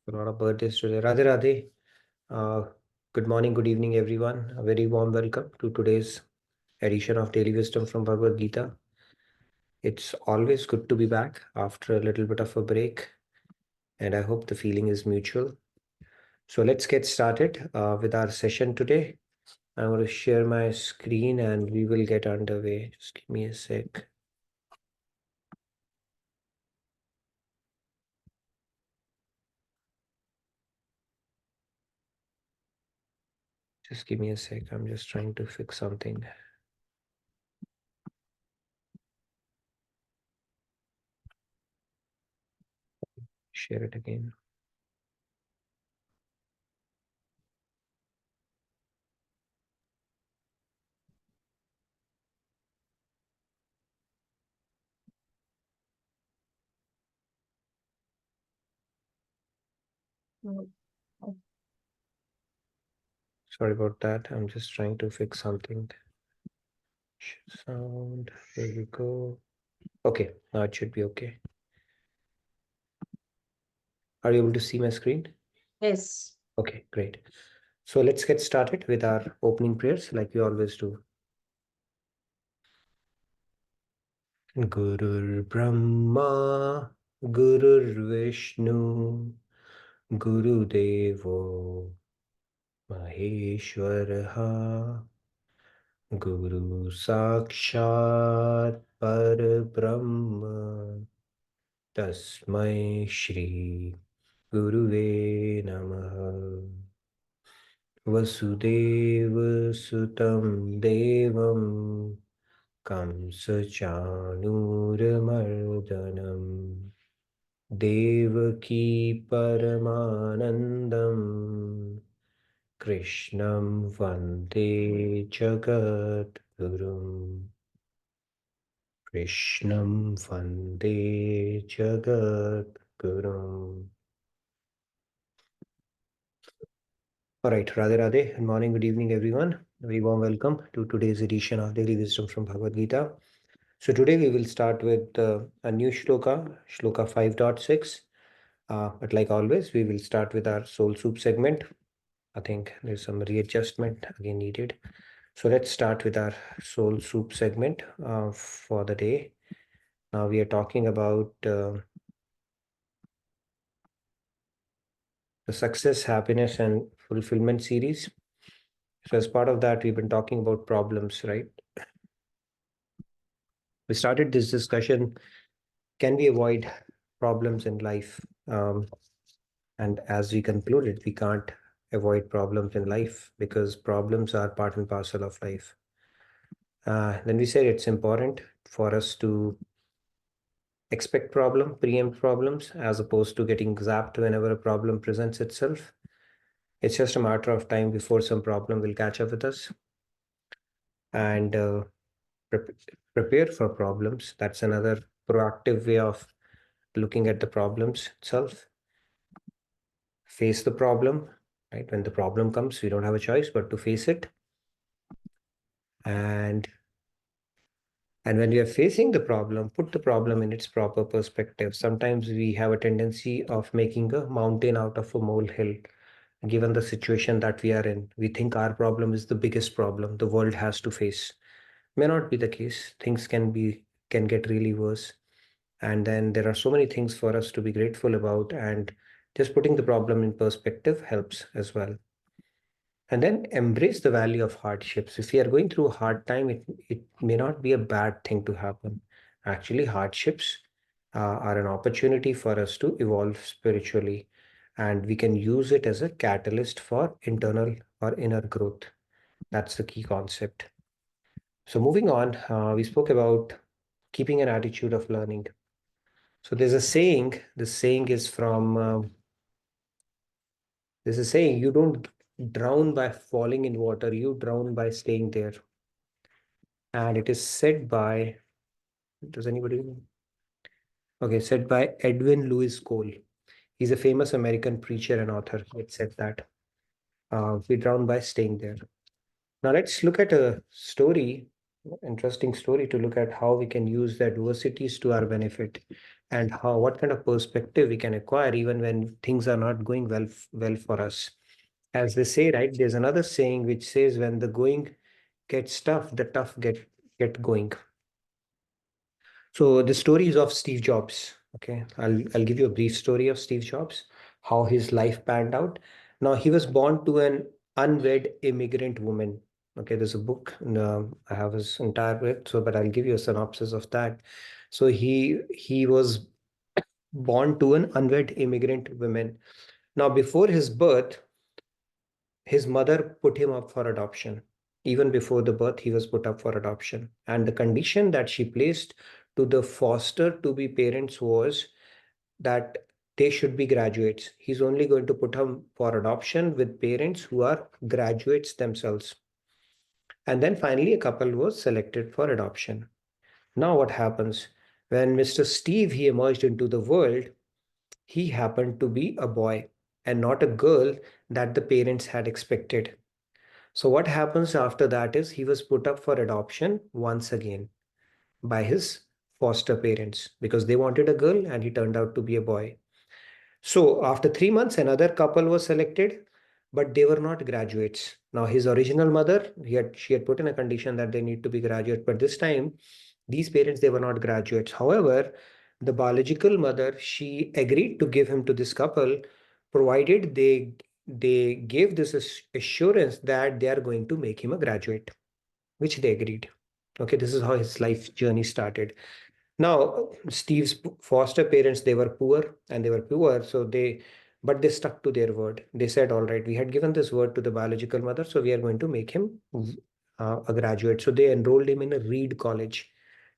A lot of birthdays today. Radhe Radhe. Good morning, good evening, everyone. A very warm welcome to today's edition of Daily Wisdom from Bhagavad Gita. It's always good to be back after a little bit of a break, and I hope the feeling is mutual. So let's get started with our session today. I'm going to share my screen and we will get underway. Just give me a sec. Just give me a sec. I'm just trying to fix something. Share it again. Sorry about that. I'm just trying to fix something. Sound. There we go. Okay, now it should be okay. Are you able to see my screen? Yes. Okay, great. So let's get started with our opening prayers like we always do. Gurur Brahma, Gurur Vishnu, Guru Devo Maheshwaraha, Guru Sakshat Parabrahma, Tasmai Shri Guruve Namaha. Vasudeva Sutam Devam Kamsachanuramardanam Devaki Paramanandam Krishnam Vande Jagat Gurum Krishnam Vande Jagat Gurum. All right, Radhe Radhe. Good morning, good evening, everyone. A very warm welcome to today's edition of Daily Wisdom from Bhagavad Gita. So today we will start with a new shloka, shloka 5.6. But like always, we will start with our soul soup segment. I think there's some readjustment again needed. So let's start with our soul soup segment for the day. Now we are talking about the success, happiness, and fulfillment series. So as part of that, we've been talking about problems, right? We started this discussion, can we avoid problems in life? And as we concluded, we can't avoid problems in life because problems are part and parcel of life. Then we said it's important for us to preempt problems, as opposed to getting zapped whenever a problem presents itself. It's just a matter of time before some problem will catch up with us. And prepare for problems. That's another proactive way of looking at the problems itself. Face the problem, right? When the problem comes, we don't have a choice but to face it. And when we are facing the problem, put the problem in its proper perspective. Sometimes we have a tendency of making a mountain out of a molehill. Given the situation that we are in, we think our problem is the biggest problem the world has to face. May not be the case. Things can get really worse. And then there are so many things for us to be grateful about, and just putting the problem in perspective helps as well. And then embrace the value of hardships. If we are going through a hard time, it may not be a bad thing to happen. Actually, hardships are an opportunity for us to evolve spiritually, and we can use it as a catalyst for internal or inner growth. That's the key concept. So moving on, we spoke about keeping an attitude of learning. So there's a saying, this saying is from, there's a saying, you don't drown by falling in water, you drown by staying there. And it is said by, does anybody know? Okay, said by Edwin Lewis Cole. He's a famous American preacher and author. It said that we drown by staying there. Now let's look at a story Interesting story to look at how we can use the adversities to our benefit, and how what kind of perspective we can acquire even when things are not going well for us. As they say, right, there's another saying which says when the going gets tough, the tough get going. So the story is of Steve Jobs. Okay, I'll give you a brief story of Steve Jobs, how his life panned out. Now he was born to an unwed immigrant woman. Okay, there's a book, and, I have his entire book, so but I'll give you a synopsis of that. So he was born to an unwed immigrant woman. Now before his birth, his mother put him up for adoption. Even before the birth, he was put up for adoption. And the condition that she placed to the foster to be parents was that they should be graduates. He's only going to put him for adoption with parents who are graduates themselves. And then finally, a couple was selected for adoption. Now, what happens? When Mr. Steve he emerged into the world, he happened to be a boy and not a girl that the parents had expected. So what happens after that is he was put up for adoption once again by his foster parents because they wanted a girl and he turned out to be a boy. So after 3 months, another couple was selected, but they were not graduates. Now his original mother, she had put in a condition that they need to be graduate, but this time these parents they were not graduates. However, the biological mother she agreed to give him to this couple, provided they gave this assurance that they are going to make him a graduate, which they agreed. Okay, this is how his life journey started. Now, Steve's foster parents, they were poor and they were poor, but they stuck to their word. They said, all right, we had given this word to the biological mother, so we are going to make him a graduate. So they enrolled him in a Reed College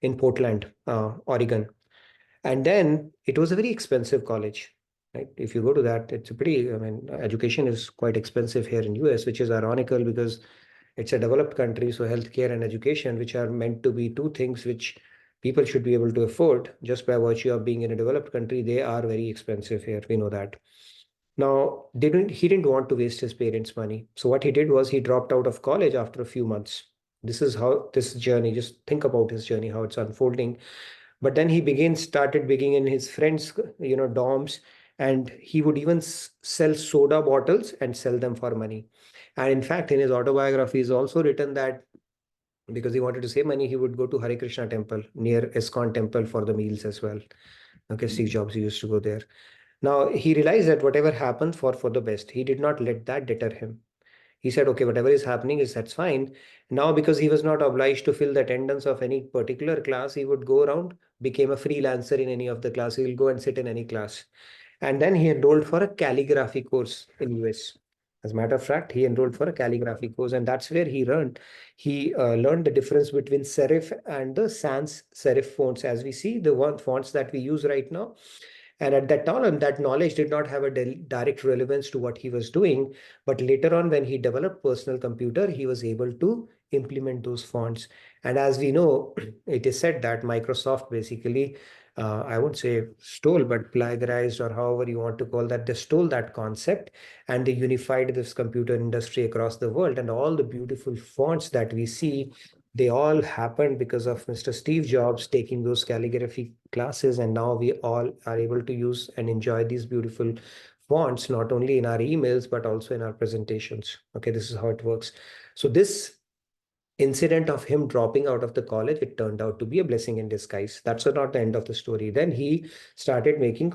in Portland, Oregon. And then it was a very expensive college, right? If you go to that, it's a pretty, I mean, education is quite expensive here in US, which is ironical because it's a developed country. So healthcare and education, which are meant to be two things which people should be able to afford just by virtue of being in a developed country, they are very expensive here. We know that. Now, he didn't want to waste his parents' money. So what he did was he dropped out of college after a few months. This is how this journey, just think about his journey, how it's unfolding. But then he started beginning in his friends, dorms, and he would even sell soda bottles and sell them for money. And in fact, in his autobiography, he's also written that because he wanted to save money, he would go to Hare Krishna temple near ISKCON temple for the meals as well. Okay, Steve Jobs, he used to go there. Now he realized that whatever happened for the best. He did not let that deter him. He said, okay, whatever is happening is that's fine. Now, because he was not obliged to fill the attendance of any particular class, he would go around, became a freelancer in any of the class. He will go and sit in any class. And then he enrolled for a calligraphy course in US. As a matter of fact, he enrolled for a calligraphy course, and that's where he learned the difference between serif and the sans serif fonts. As we see, the one fonts that we use right now, and at that time, that knowledge did not have a direct relevance to what he was doing. But later on, when he developed personal computer, he was able to implement those fonts. And as we know, it is said that Microsoft basically, I won't say stole, but plagiarized, or however you want to call that, they stole that concept and they unified this computer industry across the world. And all the beautiful fonts that we see, they all happened because of Mr. Steve Jobs taking those calligraphy classes, and now we all are able to use and enjoy these beautiful fonts, not only in our emails, but also in our presentations. Okay, this is how it works. So this incident of him dropping out of the college, it turned out to be a blessing in disguise. That's not the end of the story. Then he started making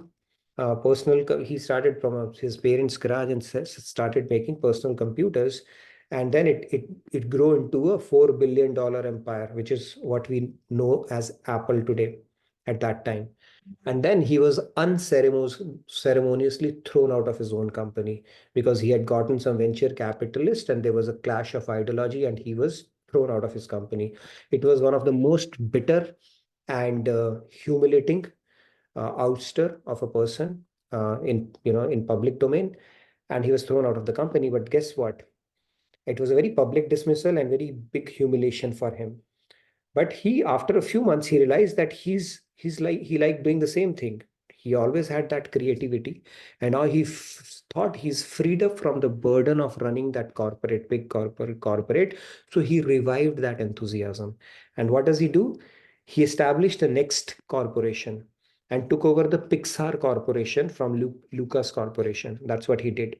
he started from his parents' garage and started making personal computers. And then it grew into a $4 billion empire, which is what we know as Apple today at that time. And then he was unceremoniously thrown out of his own company because he had gotten some venture capitalist and there was a clash of ideology and he was thrown out of his company. It was one of the most bitter and humiliating ouster of a person in public domain, and he was thrown out of the company. But guess what? It was a very public dismissal and very big humiliation for him. But he, after a few months, he realized that he liked doing the same thing. He always had that creativity, and now he thought he's freed up from the burden of running that big corporate. So he revived that enthusiasm. And what does he do? He established the next corporation and took over the Pixar Corporation from Lucas Corporation. That's what he did.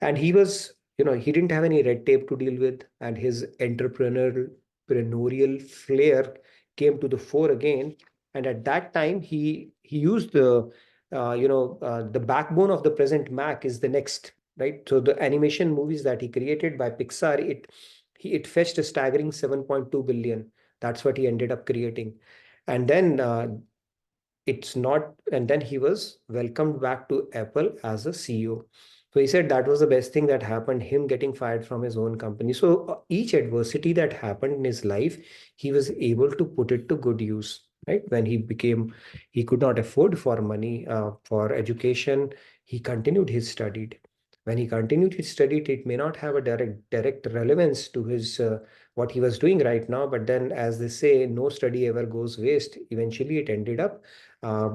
And he was, he didn't have any red tape to deal with, and his entrepreneurial flair came to the fore again. And at that time, he used the backbone of the present Mac is the next, right? So the animation movies that he created by Pixar, it fetched a staggering 7.2 billion. That's what he ended up creating. And then it's not and then he was welcomed back to Apple as a CEO. So he said that was the best thing that happened, him getting fired from his own company. So each adversity that happened in his life, he was able to put it to good use, right? When he could not afford for money for education, he continued his study. When he continued his study, it may not have a direct relevance to his what he was doing right now, but then, as they say, no study ever goes waste. Eventually it ended up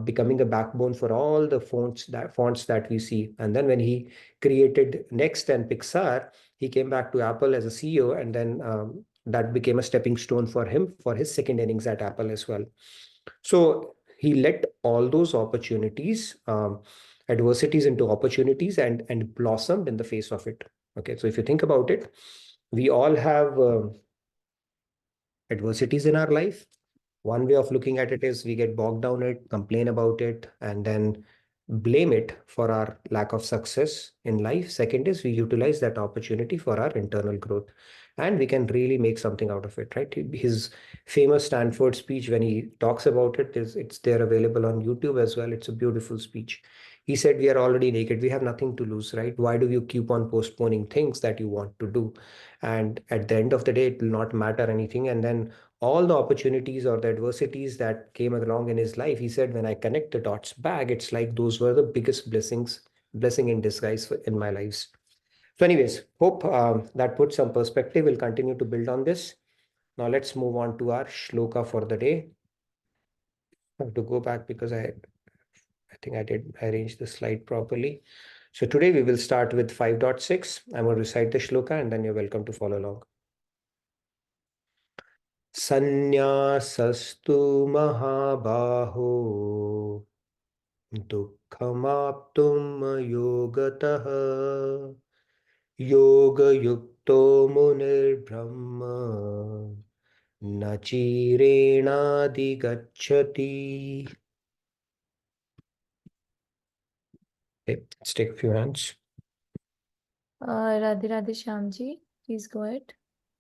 becoming a backbone for all the fonts that we see. And then when he created Next and Pixar, he came back to Apple as a CEO, and then that became a stepping stone for him for his second innings at Apple as well. So he let all those opportunities, adversities into opportunities, and blossomed in the face of it. Okay, so if you think about it, we all have adversities in our life. One way of looking at it is we get bogged down it, complain about it, and then blame it for our lack of success in life. Second is we utilize that opportunity for our internal growth, and we can really make something out of it, right? His famous Stanford speech, when he talks about it, it's there available on YouTube as well. It's a beautiful speech. He said, "We are already naked. We have nothing to lose, right? Why do you keep on postponing things that you want to do? And at the end of the day, it will not matter anything." And then all the opportunities or the adversities that came along in his life, he said, when I connect the dots back, it's like those were the biggest blessing in disguise in my lives. So anyways, hope that puts some perspective. We'll continue to build on this. Now let's move on to our shloka for the day. I have to go back because I think I did arrange the slide properly. So today we will start with 5.6. I'm going to recite the shloka and then you're welcome to follow along. Sannyasastु mahabaho dukkhamaptum yogatah yogayukto munirbrahma nachirenadi. Okay, let's take a few hands. Radhe Radhe Shyamji, please go ahead.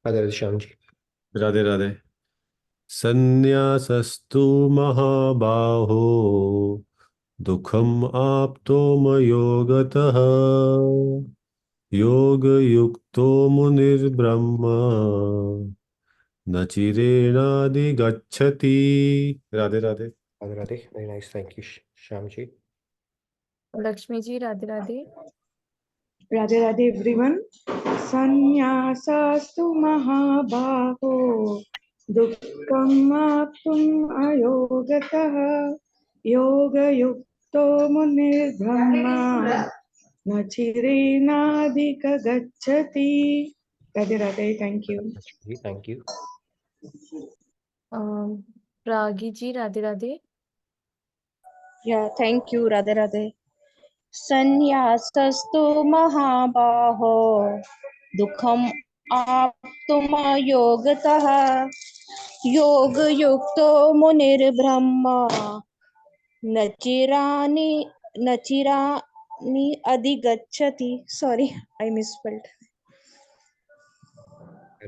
Radhe Shyamji. Radhe Radhe. Sannyasasthu mahabaho dukham aptom yogatah yoga yukto munir brahma nachirenadi gacchati. Radhe Radhe. Radhe Radhe. Very nice. Thank you, Shyamji. Lakshmi ji, Radhe Radhe. Radhe Radhe everyone. Sannyasasthu mahabaho dukkam aptum ayogatah yoga yukto munir brahma nachirenadika gacchati. Radhe Radhe, thank you. Thank you. Pragi ji, Radhe Radhe. Yeah, thank you, Radhe Radhe. Sanyasastu mahabaho dukham aptuma yogatah yoga yukto munir brahma nachirani adigachati. Sorry, I misspelled.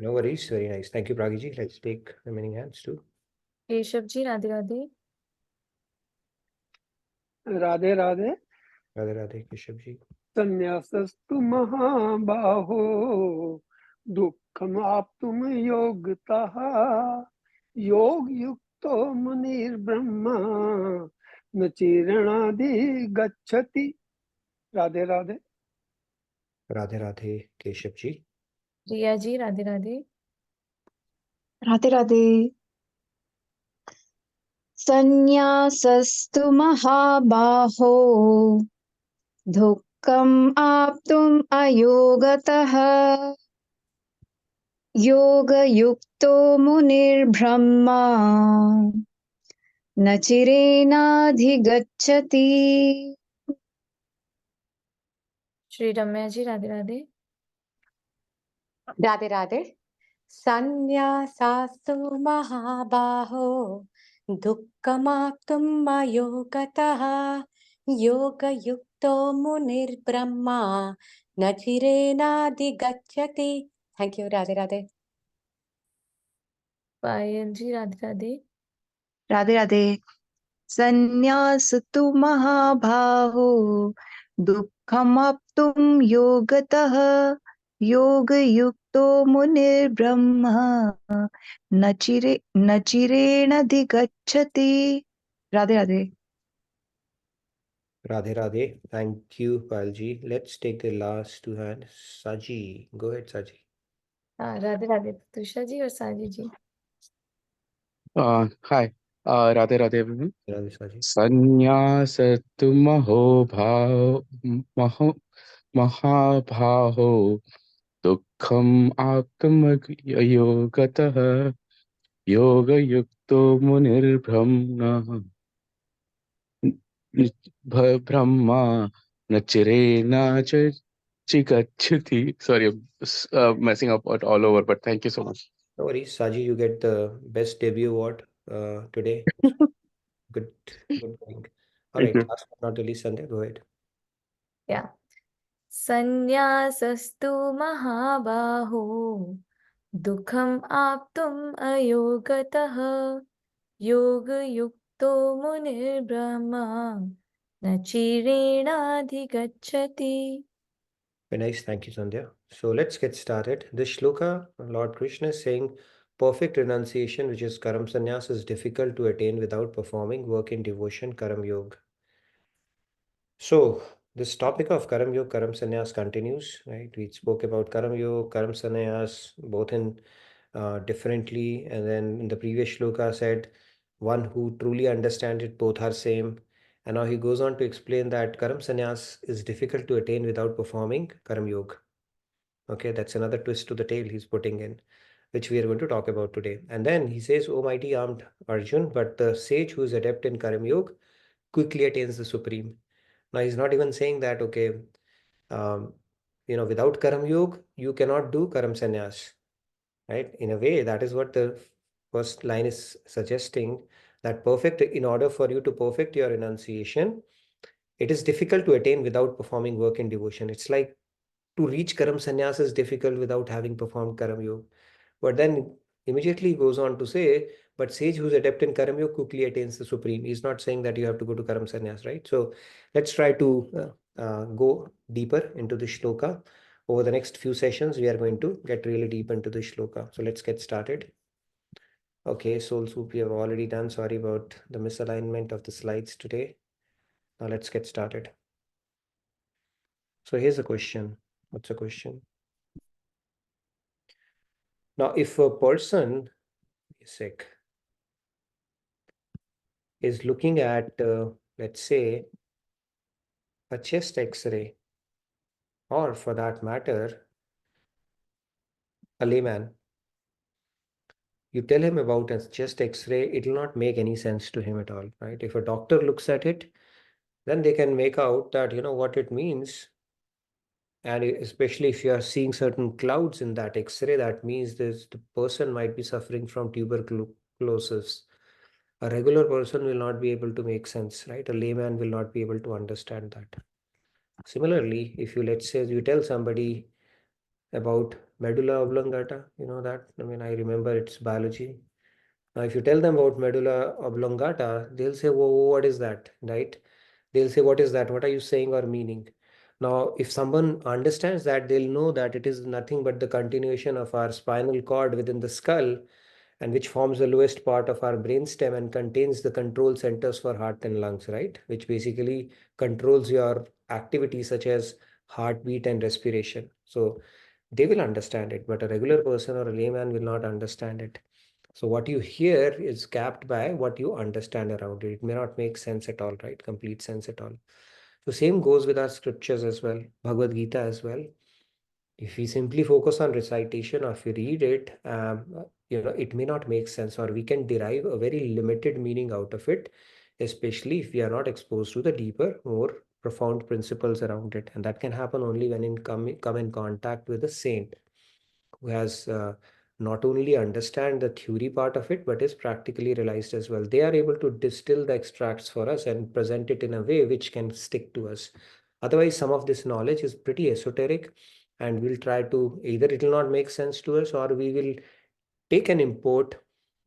No worries. Very nice. Thank you, Pragi ji. Let's take remaining hands too. Keshav ji, Radhe Radhe. Radhe Radhe. Radhe Radhe, Keshav ji. संन्यासस्तु महाबाहो दुःखम आप्तुम योगतः योग युक्तो मुनिर्ब्रह्मा न चिरणादि गच्छति. Radhe Radhe. Radhe Radhe, Keshav ji. Riya ji, Radhe Radhe. Radhe Radhe. Sannyasasthu mahabaho dukkam aptum ayogatah yoga yukto munir brahma nachirena Shri रम्या जी राधे राधे। राधे राधे। सन्न्यासास्तु महाबाहो दुःखमाप्तुम् अयोगतः योगयुक्तो मुनिर्ब्रह्मा न चिरेणाधिगच्छति। Thank you. राधे राधे। पायल जी राधे राधे। राधे राधे। संन्यासतु महाबाहो दुःखमाप्तुं योगतः योगयुक्तो मुनिर्ब्रह्मा न चिरेणाधिगच्छति। Radhe Radhe. Radhe Radhe. Thank you, Palji. Let's take the last two hands. Saji. Go ahead, Saji. हाँ राधे राधे तुषा जी और साजी जी। Hi, Radhe Radhe everyone. Radhe Saji. Sannyasatu mahabhaho dukkham atmayogatah yoga yukto munir brahma nachirena chigachati. Sorry, I'm messing up it all over, but thank you so much. No worries, Saji, you get the best debut award today. Good going. All Thank right, you. last but not the least, Sandhya, go ahead. या संन्यासस्तु महाबाहो दुःखम् आप्तुम् अयोगतः योगयुक्तो मुनिर्ब्रह्मा न चिरेणाधिगच्छति। Very nice, thank you, Sandhya. So let's get started. This shloka, Lord Krishna is saying, perfect renunciation, which is Karam Sannyas, is difficult to attain without performing work in devotion, Karam Yoga. So this topic of Karam Yoga, Karam Sannyas continues, right? We spoke about Karam Yoga, Karam Sannyas, both in differently, and then in the previous shloka said, one who truly understands it, both are same. And now he goes on to explain that Karam Sannyas is difficult to attain without performing Karam Yoga. Okay, that's another twist to the tale he's putting in, which we are going to talk about today. And then he says, O mighty armed Arjun, but the sage who is adept in Karam Yoga quickly attains the supreme. Now he's not even saying that, okay, without Karam Yoga, you cannot do Karam Sannyas, right? In a way, that is what the first line is suggesting, that in order for you to perfect your renunciation, it is difficult to attain without performing work in devotion. It's like to reach Karam Sannyas is difficult without having performed Karam Yoga. But then immediately he goes on to say, but sage who's adept in Karam Yoga quickly attains the supreme. He's not saying that you have to go to Karam Sannyas, right? So let's try to go deeper into the shloka. Over the next few sessions, we are going to get really deep into the shloka. So let's get started. Okay, Soul Soup, we have already done. Sorry about the misalignment of the slides today. Now let's get started. So here's a question. What's the question? Now, if a person is sick, is looking at, let's say, a chest X-ray, or for that matter, a layman, you tell him about a chest X-ray, it will not make any sense to him at all, right? If a doctor looks at it, then they can make out that, what it means. And especially if you are seeing certain clouds in that X-ray, that means the person might be suffering from tuberculosis. A regular person will not be able to make sense, right? A layman will not be able to understand that. Similarly, if you, let's say, you tell somebody about medulla oblongata, that, I remember it's biology. Now, if you tell them about medulla oblongata, they'll say, whoa, what is that, right? They'll say, what is that? What are you saying or meaning? Now, if someone understands that, they'll know that it is nothing but the continuation of our spinal cord within the skull, and which forms the lowest part of our brainstem and contains the control centers for heart and lungs, right? Which basically controls your activities such as heartbeat and respiration. So they will understand it, but a regular person or a layman will not understand it. So what you hear is capped by what you understand around it. It may not make sense at all, right? Complete sense at all. So same goes with our scriptures as well, Bhagavad Gita as well. If we simply focus on recitation or if we read it, it may not make sense, or we can derive a very limited meaning out of it, especially if we are not exposed to the deeper, more profound principles around it. And that can happen only when come in contact with a saint who has not only understand the theory part of it, but is practically realized as well. They are able to distill the extracts for us and present it in a way which can stick to us. Otherwise, some of this knowledge is pretty esoteric, and we'll try to either it will not make sense to us, or we will take an import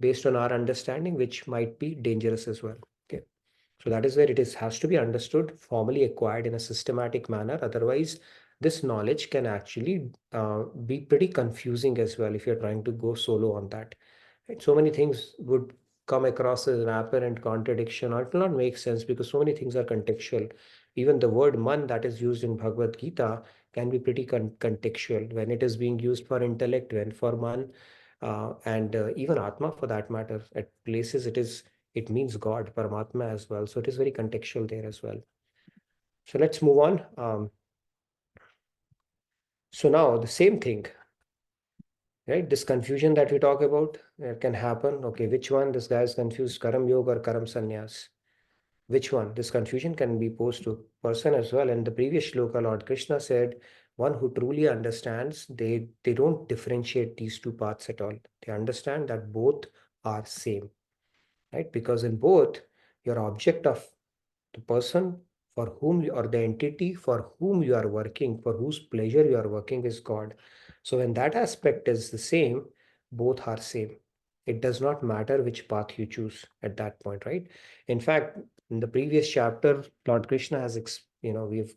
based on our understanding, which might be dangerous as well. Okay. So that is where it has to be understood, formally acquired in a systematic manner. Otherwise, this knowledge can actually be pretty confusing as well if you're trying to go solo on that. Right? So many things would come across as an apparent contradiction, or it will not make sense because so many things are contextual. Even the word man that is used in Bhagavad Gita can be pretty contextual when it is being used for intellect, when for man, and even Atma for that matter. At places it means God, Paramatma as well. So it is very contextual there as well. So let's move on. So now the same thing, right? This confusion that we talk about can happen. Okay, which one? This guy is confused, Karam Yoga or Karam Sannyas. Which one? This confusion can be posed to person as well. And the previous shloka, Lord Krishna said, one who truly understands, they don't differentiate these two paths at all. They understand that both are same, right? Because in both, your object of the person for whom or the entity for whom you are working, for whose pleasure you are working, is God. So when that aspect is the same, both are same. It does not matter which path you choose at that point, right? In fact, in the previous chapter, Lord Krishna has we've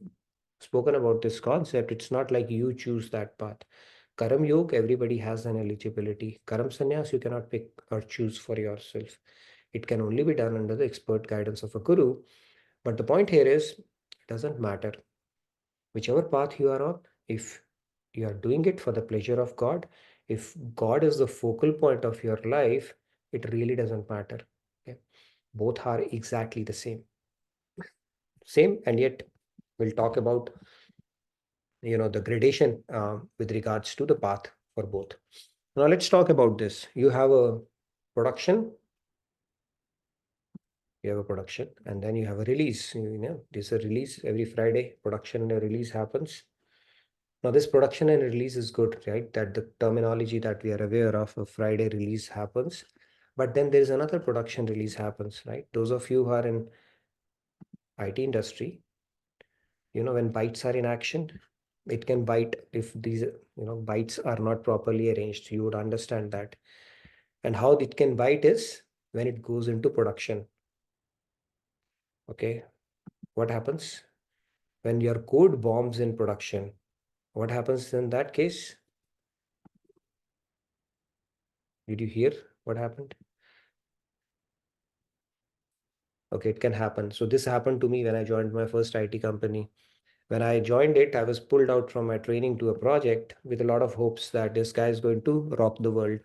spoken about this concept. It's not like you choose that path. Karam Yoga, everybody has an eligibility. Karam Sannyas, you cannot pick or choose for yourself. It can only be done under the expert guidance of a guru. But the point here is, it doesn't matter. Whichever path you are on, if you are doing it for the pleasure of God, if God is the focal point of your life, it really doesn't matter. Okay? Both are exactly the same. Same, and yet we'll talk about the gradation with regards to the path for both. Now let's talk about this. You have a production, and then you have a release. There's a release every Friday. Production and a release happens. Now this production and release is good, right? That the terminology that we are aware of, a Friday release happens, but then there is another production release happens, right? Those of you who are in IT industry, when bytes are in action, it can bite if these bytes are not properly arranged. You would understand that. And how it can bite is when it goes into production. Okay, what happens when your code bombs in production? What happens in that case? Did you hear what happened? Okay, it can happen. So this happened to me when I joined my first IT company. When I joined it, I was pulled out from my training to a project with a lot of hopes that this guy is going to rock the world.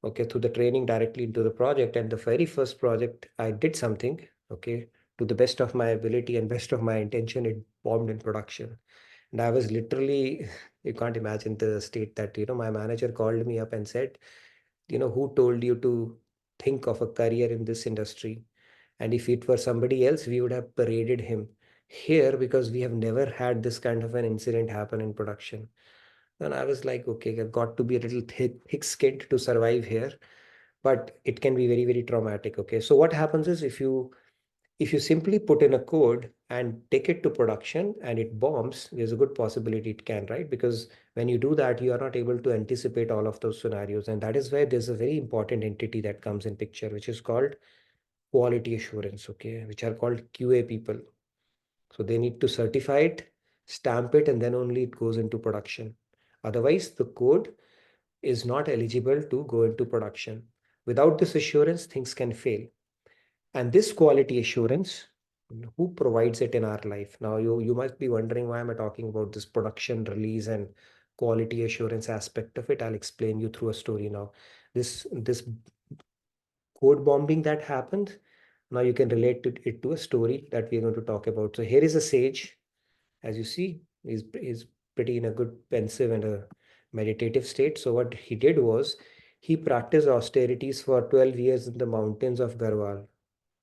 Okay, through the training directly into the project. And the very first project, I did something, okay, to the best of my ability and best of my intention, it bombed in production. And I was literally, you can't imagine the state that, my manager called me up and said, who told you to think of a career in this industry? And if it were somebody else, we would have paraded him here because we have never had this kind of an incident happen in production. And I was like, okay, I've got to be a little thick-skinned to survive here, but it can be very, very traumatic. Okay, so what happens is if you simply put in a code and take it to production and it bombs, there's a good possibility it can, right? Because when you do that, you are not able to anticipate all of those scenarios. And that is where there's a very important entity that comes in picture, which is called quality assurance, okay, which are called QA people. So they need to certify it, stamp it, and then only it goes into production. Otherwise, the code is not eligible to go into production. Without this assurance, things can fail. And this quality assurance, who provides it in our life? Now, you must be wondering, why am I talking about this production release and quality assurance aspect of it? I'll explain you through a story now. This code bombing that happened, now you can relate it to a story that we're going to talk about. So here is a sage, as you see, is pretty in a good pensive and a meditative state. So what he did was he practiced austerities for 12 years in the mountains of Garhwal.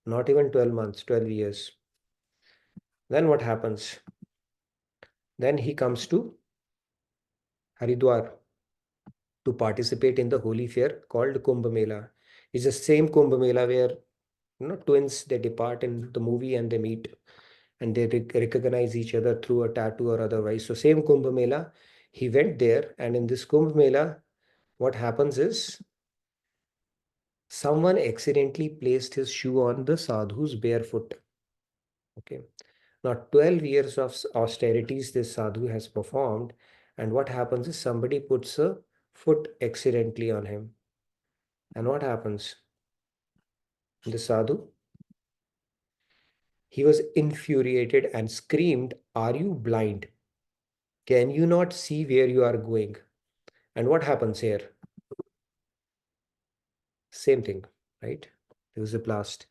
Not even 12 months, 12 years. Then what happens? Then he comes to Haridwar to participate in the holy fair called Kumbh Mela. It's the same Kumbh Mela where twins, they depart in the movie and they meet and they recognize each other through a tattoo or otherwise. So same Kumbh Mela, he went there, and in this Kumbh Mela, what happens is someone accidentally placed his shoe on the sadhu's barefoot. Okay. Now 12 years of austerities this sadhu has performed, and what happens is somebody puts a foot accidentally on him. And what happens? The sadhu, he was infuriated and screamed, "Are you blind? Can you not see where you are going?" And what happens here? Same thing, right? There was a blast.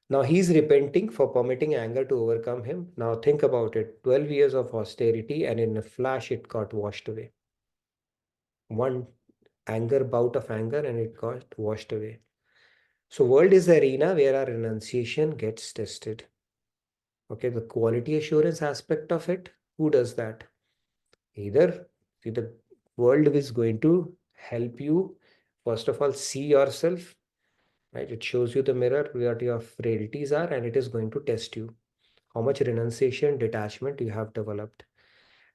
Now he's repenting for permitting anger to overcome him. Now think about it, 12 years of austerity, and in a flash it got washed away. One bout of anger, and it got washed away. So world is the arena where our renunciation gets tested. Okay, the quality assurance aspect of it, who does that? Either see, the world is going to help you, first of all, see yourself, right? It shows you the mirror what your frailties are, and it is going to test you how much renunciation, detachment you have developed.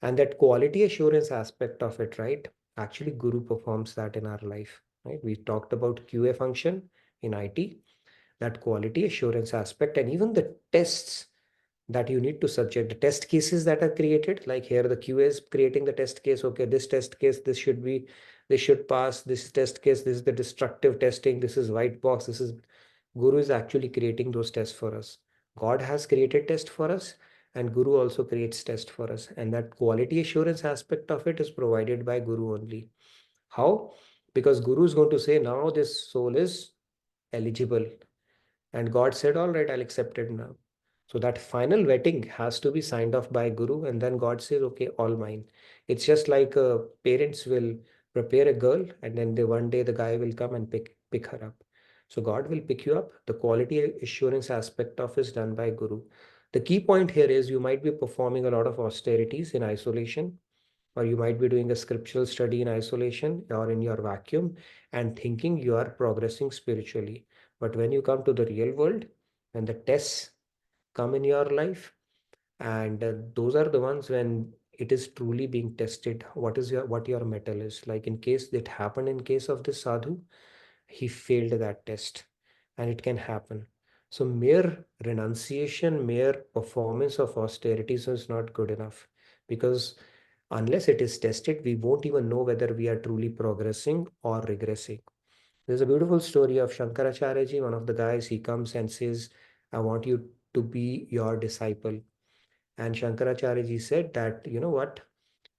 And that quality assurance aspect of it, right? Actually, Guru performs that in our life, right? We talked about QA function in IT, that quality assurance aspect, and even the tests that you need to subject, the test cases that are created, like here the QA is creating the test case. Okay, this test case, this should pass, this test case, this is the destructive testing, this is white box, this is Guru is actually creating those tests for us. God has created test for us, and Guru also creates test for us. And that quality assurance aspect of it is provided by Guru only. How? Because Guru is going to say, now this soul is eligible. And God said, all right, I'll accept it now. So that final vetting has to be signed off by Guru, and then God says, okay, all mine. It's just like parents will prepare a girl, and then one day the guy will come and pick her up. So God will pick you up. The quality assurance aspect of is done by Guru. The key point here is you might be performing a lot of austerities in isolation, or you might be doing a scriptural study in isolation or in your vacuum and thinking you are progressing spiritually. But when you come to the real world, when the tests come in your life, and those are the ones when it is truly being tested, what your metal is. Like in case it happened in case of this sadhu, he failed that test, and it can happen. So mere renunciation, mere performance of austerities is not good enough, because unless it is tested, we won't even know whether we are truly progressing or regressing. There's a beautiful story of Shankaracharya ji. One of the guys, he comes and says, I want you to be your disciple. And Shankaracharya ji said that, you know what,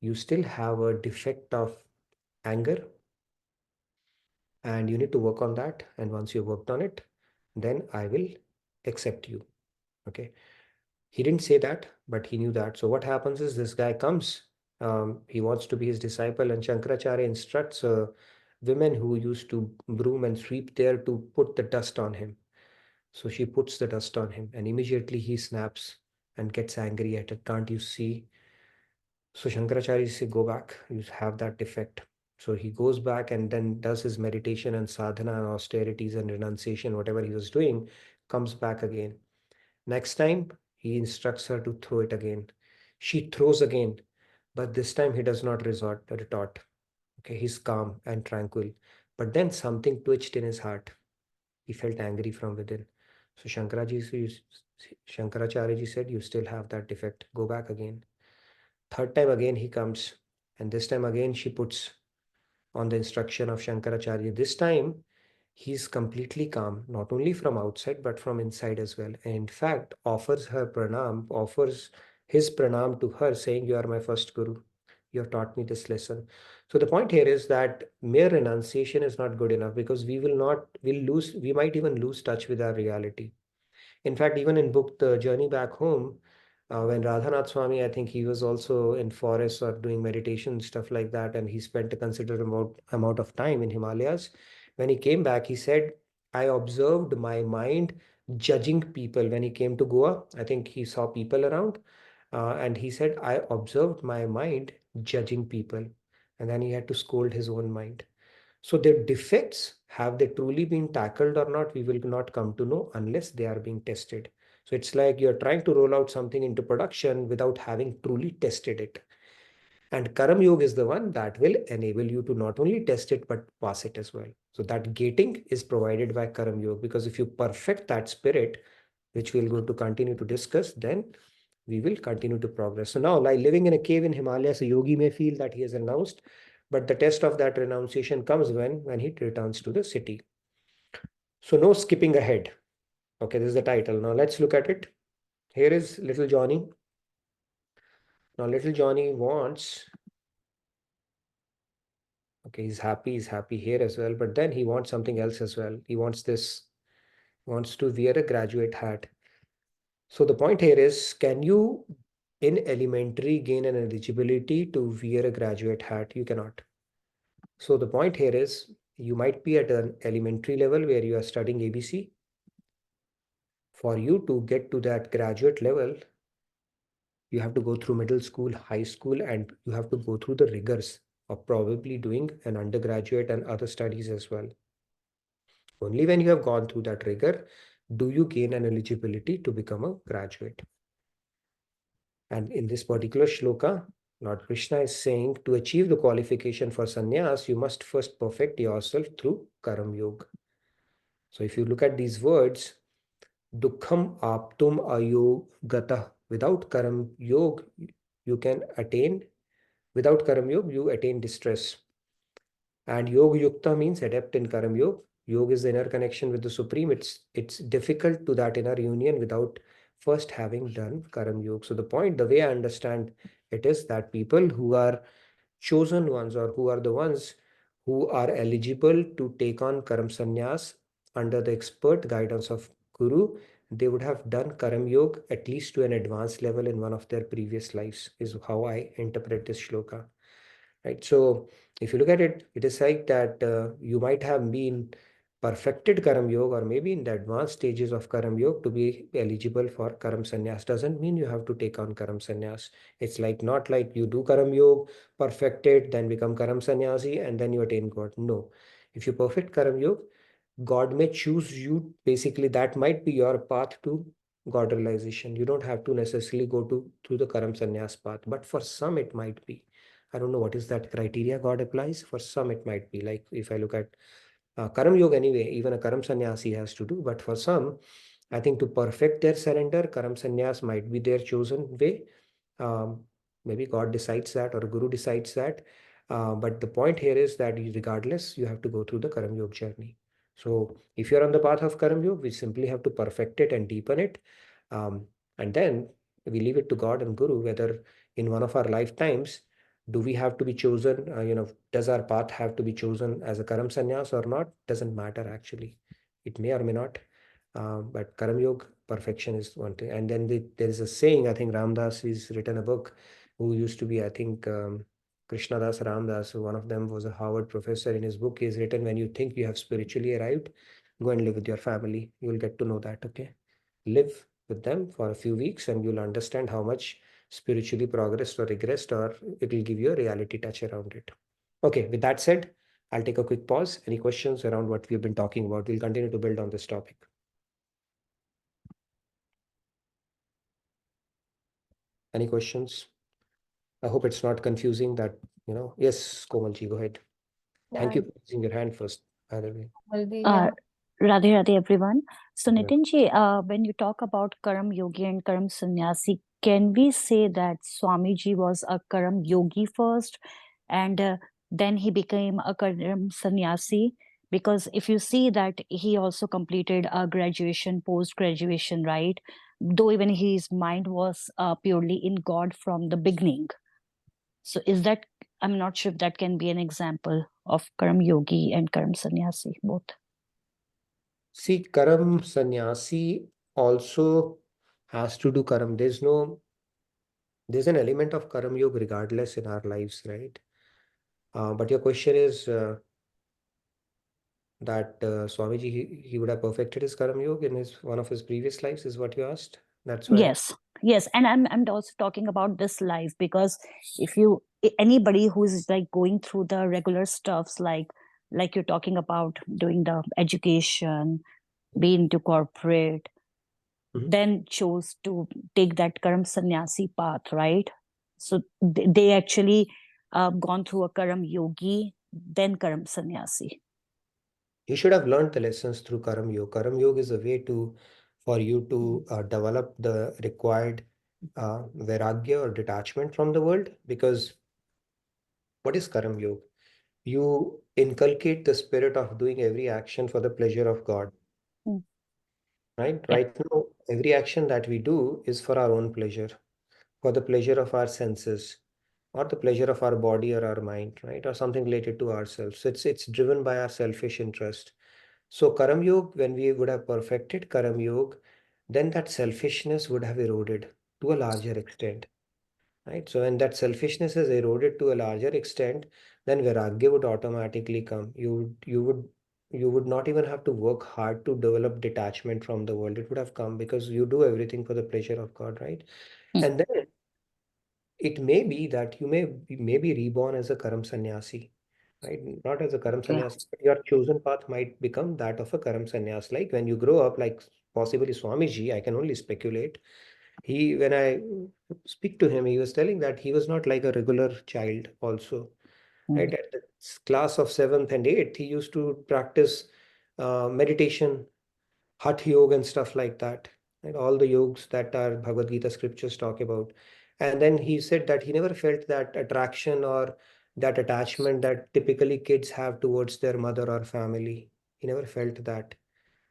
you still have a defect of anger, and you need to work on that. And once you worked on it, then I will accept you. Okay. He didn't say that, but he knew that. So what happens is this guy comes, he wants to be his disciple, and Shankaracharya instructs women who used to broom and sweep there to put the dust on him. So she puts the dust on him, and immediately he snaps and gets angry at it. Can't you see? So Shankaracharya says, go back, you have that defect. So he goes back and then does his meditation and sadhana and austerities and renunciation, whatever he was doing, comes back again. Next time, he instructs her to throw it again. She throws again, but this time he does not retort. Okay, he's calm and tranquil. But then something twitched in his heart. He felt angry from within. So Shankaracharya ji said, you still have that defect. Go back again. Third time again he comes, and this time again she puts on the instruction of Shankaracharya. This time he's completely calm, not only from outside but from inside as well. And in fact, offers his pranam to her, saying, you are my first guru. You have taught me this lesson. So the point here is that mere renunciation is not good enough, because we might even lose touch with our reality. In fact, even in book The Journey Back Home, when Radhanath Swami, I think he was also in forests or doing meditation, stuff like that, and he spent a considerable amount of time in Himalayas. When he came back, he said, I observed my mind judging people. When he came to Goa, I think he saw people around, and he said, I observed my mind judging people. And then he had to scold his own mind. So their defects, have they truly been tackled or not, we will not come to know unless they are being tested. So it's like you're trying to roll out something into production without having truly tested it. And Karam Yoga is the one that will enable you to not only test it, but pass it as well. So that gating is provided by Karam Yoga, because if you perfect that spirit, which we're going to continue to discuss, then we will continue to progress. So now, like living in a cave in Himalayas, a yogi may feel that he has renounced, but the test of that renunciation comes when he returns to the city. So no skipping ahead. Okay, this is the title. Now let's look at it. Here is little Johnny. Now little Johnny wants, okay, he's happy here as well, but then he wants something else as well. He wants to wear a graduate hat. So the point here is, can you in elementary gain an eligibility to wear a graduate hat? You cannot. So the point here is, you might be at an elementary level where you are studying ABC. For you to get to that graduate level, you have to go through middle school, high school, and you have to go through the rigors of probably doing an undergraduate and other studies as well. Only when you have gone through that rigor do you gain an eligibility to become a graduate. And in this particular shloka, Lord Krishna is saying, to achieve the qualification for sannyas, you must first perfect yourself through Karam Yoga. So if you look at these words, Dukkham aptum ayogata, without Karam Yoga, you can attain, without Karam Yoga, you attain distress. And Yoga Yukta means adept in Karam Yoga. Yoga is the inner connection with the Supreme. It's difficult to that inner union without first having done Karam Yoga. So the way I understand it is that people who are chosen ones, or who are the ones who are eligible to take on Karam Sannyas under the expert guidance of Guru, they would have done Karam Yoga at least to an advanced level in one of their previous lives, is how I interpret this shloka. Right? So if you look at it, it is like that you might have been perfected Karam Yoga, or maybe in the advanced stages of Karam Yoga, to be eligible for Karam Sannyas. Doesn't mean you have to take on Karam Sannyas. It's like not like you do Karam Yoga, perfect it, then become Karam Sannyasi, and then you attain God. No. If you perfect Karam Yoga, God may choose you. Basically, that might be your path to God realization. You don't have to necessarily go through the Karam Sannyas path, but for some it might be. I don't know what is that criteria God applies. For some, it might be like, if I look at Karam Yoga anyway, even a Karam Sannyasi has to do. But for some, I think to perfect their surrender, Karam Sannyas might be their chosen way. Maybe God decides that, or Guru decides that. But the point here is that regardless, you have to go through the Karam Yoga journey. So if you're on the path of Karam Yoga, we simply have to perfect it and deepen it. And then we leave it to God and Guru, whether in one of our lifetimes, do we have to be chosen, does our path have to be chosen as a Karam Sannyas or not? Doesn't matter actually. It may or may not. But Karam Yoga, perfection is one thing. And then there is a saying, I think Ramdas has written a book, who used to be, I think, Krishnadas Ramdas, one of them was a Harvard professor. In his book, he has written, when you think you have spiritually arrived, go and live with your family. You will get to know that, okay? Live with them for a few weeks and you'll understand how much spiritually progressed or regressed, or it will give you a reality touch around it. Okay, with that said, I'll take a quick pause. Any questions around what we've been talking about? We'll continue to build on this topic. Any questions? I hope it's not confusing that, yes, Komalji, go ahead. Thank you for raising your hand first, by the way. Radhe Radhe everyone. So Yeah. Nitinji, when you talk about Karam Yogi and Karam Sannyasi, can we say that Swamiji was a Karam Yogi first and then he became a Karam Sannyasi? Because if you see that he also completed a graduation, post-graduation, right? Though even his mind was purely in God from the beginning. So is that I'm not sure if that can be an example of Karam Yogi and Karam Sannyasi, both. See, Karam Sannyasi also has to do Karam. There's an element of Karam Yoga regardless in our lives, right? But your question is that Swamiji, he would have perfected his Karam Yoga in one of his previous lives, is what you asked? That's why. Yes. And I'm also talking about this life, because if anybody who's like going through the regular stuffs, like you're talking about doing the education, being to corporate, then chose to take that Karam Sannyasi path, right? So they actually gone through a Karam Yogi, then Karam Sannyasi. You should have learned the lessons through Karam Yoga. Karam Yoga is a way for you to develop the required vairagya or detachment from the world. Because what is Karam Yoga? You inculcate the spirit of doing every action for the pleasure of God. Right? Yeah. Right now, every action that we do is for our own pleasure, for the pleasure of our senses, or the pleasure of our body or our mind, right? Or something related to ourselves. So it's driven by our selfish interest. So Karam Yoga, when we would have perfected Karam Yoga, then that selfishness would have eroded to a larger extent, right? So when that selfishness is eroded to a larger extent, then Vairagya would automatically come. You would not even have to work hard to develop detachment from the world. It would have come because you do everything for the pleasure of God, right? And then it may be that you may be reborn as a Karam Sannyasi, right? Not as a Karam Sannyasi, but your chosen path might become that of a Karam Sannyas. Like when you grow up, like possibly Swamiji, I can only speculate. When I speak to him, he was telling that he was not like a regular child also. Right? At the class of 7th and 8th, he used to practice meditation, Hatha Yoga and stuff like that. And all the yogas that our Bhagavad Gita scriptures talk about. And then he said that he never felt that attraction or that attachment that typically kids have towards their mother or family. He never felt that.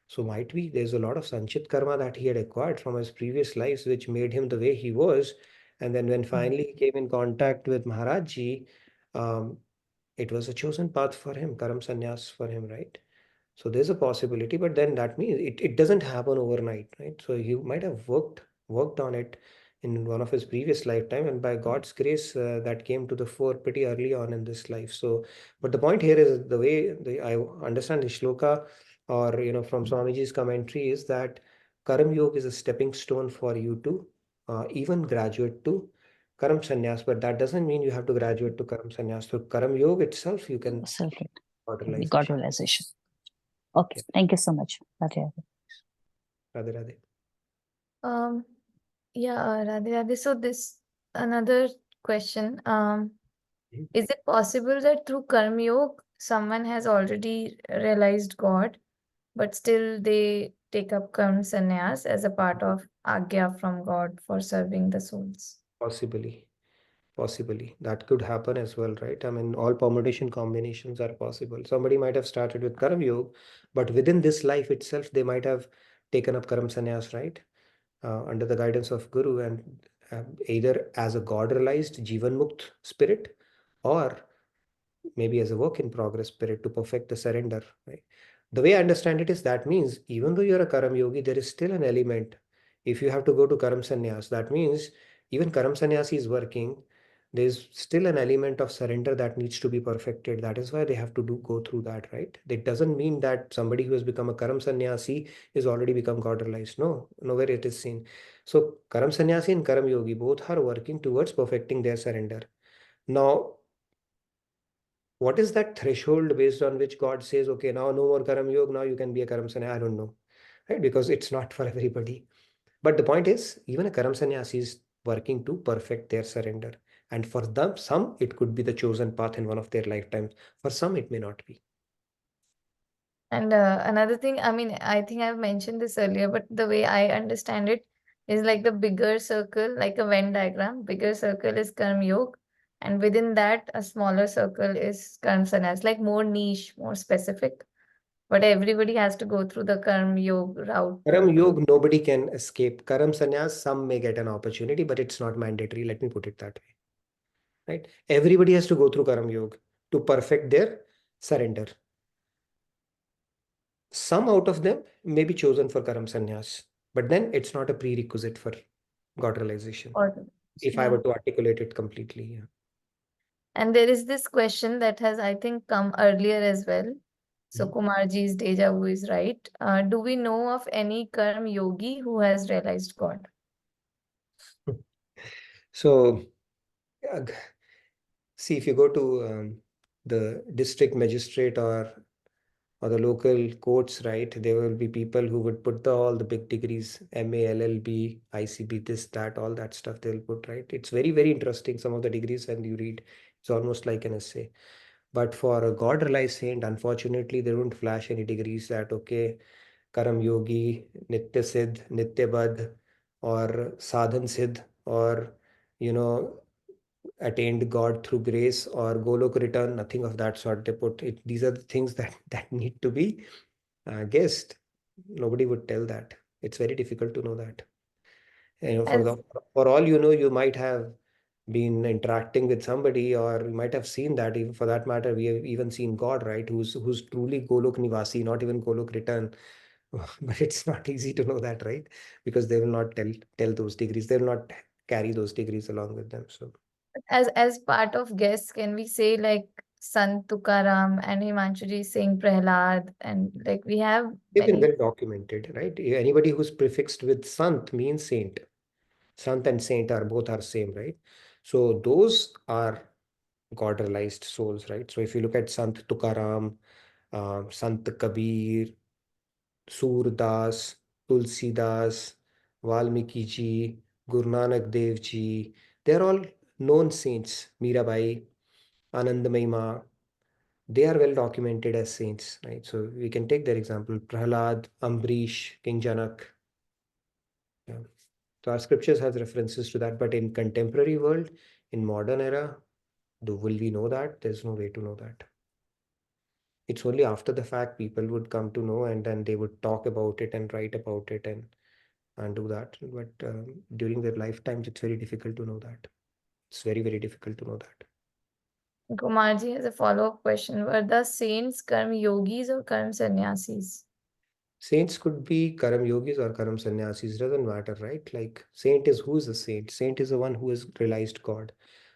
So might be there's a lot of Sanchit karma that he had acquired from his previous lives, which made him the way he was. And then when finally he came in contact with Maharajji, um, it was a chosen path for him, Karam Sannyas for him, right? So there's a possibility, but then that means it doesn't happen overnight, right? So he might have worked on it in one of his previous lifetime, and by God's grace, that came to the fore pretty early on in this life. So, but the point here is the way I understand the shloka, or from Swamiji's commentary, is that Karam Yoga is a stepping stone for you to even graduate to Karam Sannyas, but that doesn't mean you have to graduate to Karam Sannyas. So Karam Yoga itself, you can God realization. Okay, thank you so much. Radhe Radhe. Yeah, Radhe Radhe. So this another question. Is it possible that through Karma Yoga, someone has already realized God, but still they take up Karma Sannyas as a part of Agya from God for serving the souls? Possibly that could happen as well, right? I mean, all permutation combinations are possible. Somebody might have started with Karam Yoga, but within this life itself, they might have taken up Karam Sannyas, right? Under the guidance of Guru, and either as a God realized Jivan Mukt spirit, or maybe as a work in progress spirit to perfect the surrender, right? The way I understand it is that means even though you're a Karam Yogi, there is still an element. If you have to go to Karam Sannyas, that means even Karam Sannyasi is working. There's still an element of surrender that needs to be perfected. That is why they have to go through that, right? It doesn't mean that somebody who has become a Karam Sannyasi is already become God realized. No, nowhere it is seen. So Karam Sannyasi and Karam Yogi both are working towards perfecting their surrender. Now, what is that threshold based on which God says, okay, now no more Karam Yoga, now you can be a Karam Sannyasi? I don't know, right? Because it's not for everybody. But the point is, even a Karam Sannyasi is working to perfect their surrender. And for them, some, it could be the chosen path in one of their lifetimes. For some, it may not be. And another thing, I mean, I think I've mentioned this earlier, but the way I understand it is like the bigger circle, like a Venn diagram. Bigger circle is Karma Yoga, and within that, a smaller circle is Karma Sannyas, like more niche, more specific. But everybody has to go through the Karma Yoga route. Karam Yoga, nobody can escape. Karam Sannyas, some may get an opportunity, but it's not mandatory. Let me put it that way. right? Everybody has to go through Karam Yoga to perfect their surrender. Some out of them may be chosen for Karam Sannyas, but then it's not a prerequisite for God realization, Or, if I yeah. were to articulate it completely. Yeah. And there is this question that has, I think, come earlier as well. So Kumarji's deja vu is right. Do we know of any Karm yogi who has realized God? So, uh, see, if you go to the district magistrate or the local courts, right, there will be people who would put all the big degrees, MA, LLB, ICB, this, that, all that stuff they'll put, right? It's very, very interesting. Some of the degrees when you read, it's almost like an essay. But for a God realized saint, unfortunately, they don't flash any degrees that, okay, Karam Yogi, Nitya Siddh, Nitya Badh, or Sadhan Siddh, or, you know, attained God through grace or Golok return, nothing of that sort they put it. These are the things that need to be guessed. Nobody would tell that. It's very difficult to know that. You know, As for all you know, you might have been interacting with somebody, or you might have seen that. Even for that matter, we have even seen God, right? Who's truly Golok Nivasi, not even Golok return. But it's not easy to know that, right? Because they will not tell those degrees. They will not carry those degrees along with them. So as part of guests, can we say like Sant Tukaram and Himanshuji saying Prahlad, and like we have they've been many. well documented, right? Anybody who's prefixed with Sant means saint. Sant and saint are both are same, right? So those are God realized souls, right? So if you look at Sant Tukaram, Sant Kabir, Surdas, Tulsidas, Valmiki ji, Guru Nanak Dev ji, they're all known saints. Mirabai, Anandamayi Ma, they are well documented as saints, right? So we can take their example: Prahlad, Ambrish, King Janak. Yeah. So our scriptures has references to that, but in contemporary world, in modern era, will we know that? There's no way to know that. It's only after the fact people would come to know, and then they would talk about it and write about it and do that. But during their lifetimes, it's very difficult to know that. It's very, very difficult to know that. Kumarji has a follow-up question. Were the saints Karm yogis or Karm sannyasis? Saints could be Karam yogis or Karam sannyasis, doesn't matter, right? Like saint is who is a saint? Saint is the one who has realized God.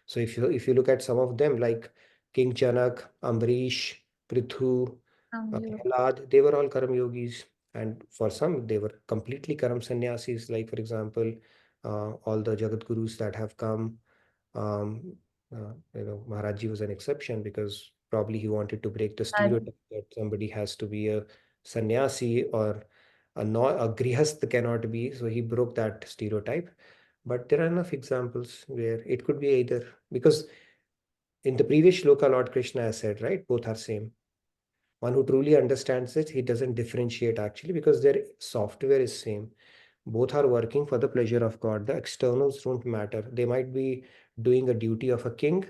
So if you look at some of them, like King Chanak, Ambrish, Prithu, Prahlad, they were all Karam yogis. And for some, they were completely Karam sannyasis. Like for example, all the Jagat Gurus that have come, um, Maharajji was an exception because probably he wanted to break the stereotype that somebody has to be a sannyasi or a grihast cannot be. So he broke that stereotype. But there are enough examples where it could be either, because in the previous shloka, Lord Krishna has said, right, both are same. One who truly understands it, he doesn't differentiate actually because their software is same. Both are working for the pleasure of God. The externals don't matter. They might be doing a duty of a king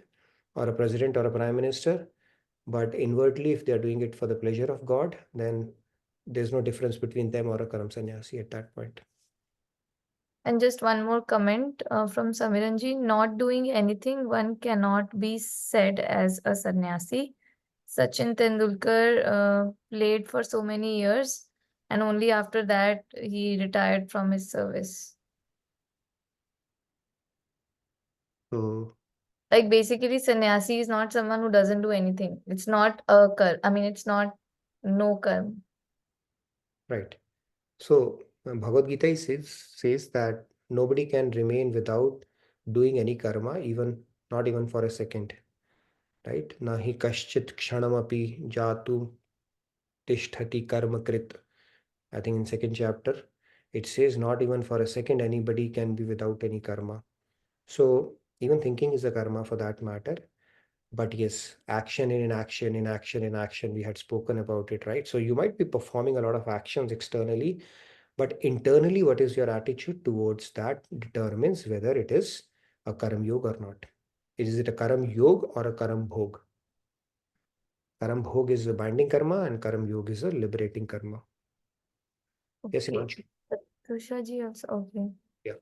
or a president or a prime minister, but inwardly, if they are doing it for the pleasure of God, then there's no difference between them or a Karam Sannyasi at that point. And just one more comment from Samiranji. Not doing anything, one cannot be said as a sannyasi. Sachin Tendulkar played for so many years, and only after that he retired from his service. So, Like basically, sannyasi is not someone who doesn't do anything. It's not a I mean, it's not no karma. right. So, Bhagavad Gita says that nobody can remain without doing any karma, even not even for a second. Right? Nahi kaschit kshanamapi jatu tishtati karma krit. I think in second chapter, it says not even for a second anybody can be without any karma. So even thinking is a karma for that matter. But yes, action in action, in action, in action, we had spoken about it, right? So you might be performing a lot of actions externally, but internally, what is your attitude towards that determines whether it is a karam yoga or not. Is it a karam yoga or a karam bhog? Karam bhog is a binding karma and karam yoga is a liberating karma. Yes, Okay. Himanshu? Tusha ji also, okay. Yeah.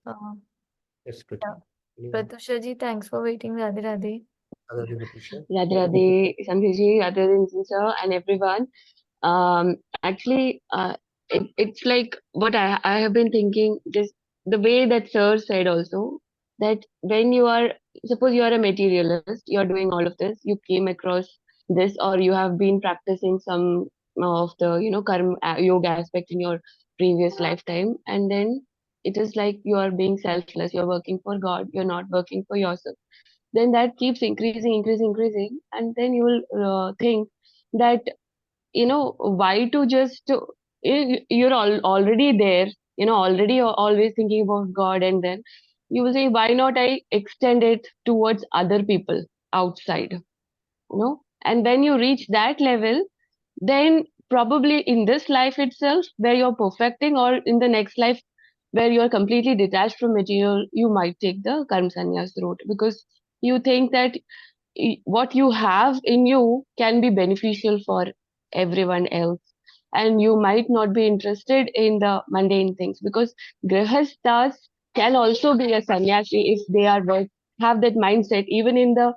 Yes, Prithvi. Yeah. Anyone? Pratusha ji, thanks for waiting. Radhe Radhe. Radhe Pratusha. Radhe Radhe, Sandhya Radhe Radhe, sir, and everyone. Actually, it's like what I have been thinking, just the way that sir said also, that when you are, suppose you are a materialist, you are doing all of this, you came across this, or you have been practicing some of the, karma, yoga aspect in your previous lifetime, and then it is like you are being selfless, you're working for God, you're not working for yourself. Then that keeps increasing, and then you will think that, why to just, you're already there, already you're always thinking about God, and then you will say, why not I extend it towards other people outside, and when you reach that level, then probably in this life itself where you're perfecting, or in the next life where you're completely detached from material, you might take the karma sannyas route, because you think that what you have in you can be beneficial for everyone else, and you might not be interested in the mundane things, because grihasthas can also be a sannyasi if they are have that mindset. Even in the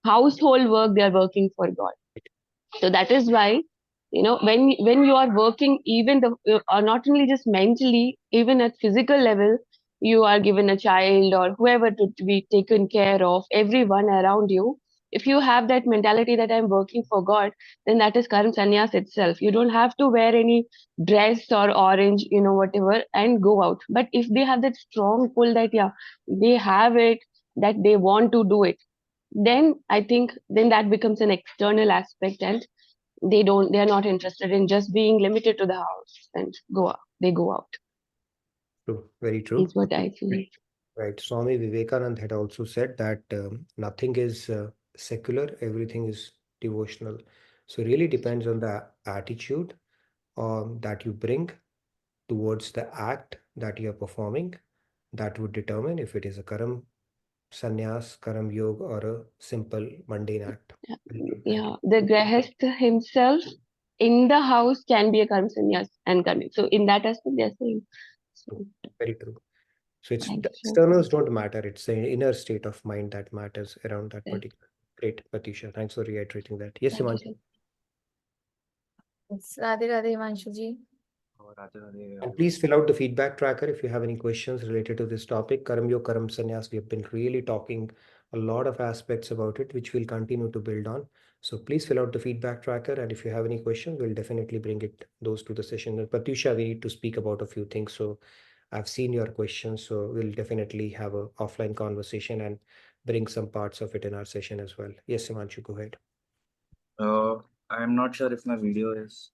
household work, they are working for God. So that is why, when you are working, even or not only just mentally, even at physical level, you are given a child or whoever to be taken care of, everyone around you. If you have that mentality that I'm working for God, then that is karma sannyas itself. You don't have to wear any dress or orange, whatever, and go out. But if they have that strong pull that, yeah, they have it, that they want to do it, then I think then that becomes an external aspect, and they are not interested in just being limited to the house and they go out. True, very true. Is what I feel. Right. Swami Vivekananda had also said that nothing is secular, everything is devotional. So really depends on the attitude that you bring towards the act that you are performing. That would determine if it is a karam sannyas, karam yoga, or a simple mundane act. Very true. Thank Yeah, you. the grahastha himself in the house can be a karma sannyas and karma. So in that aspect, they're saying. So, Very true. So it's thank the you so externals don't matter. It's the inner state of mind that matters around that much. particular. Great, Patisha. Thanks for reiterating that. Yes, Thank you, Himanshu. sir. Yes, Radhe Radhe, Himanshu ji. And please fill out the feedback tracker if you have any questions related to this topic. Karam Yoga, Karam Sannyas, we have been really talking a lot of aspects about it, which we'll continue to build on. So please fill out the feedback tracker. And if you have any questions, we'll definitely bring those to the session. And Patusha, we need to speak about a few things. So I've seen your questions. So we'll definitely have an offline conversation and bring some parts of it in our session as well. Yes, Himanshu, go ahead. I'm not sure if my video is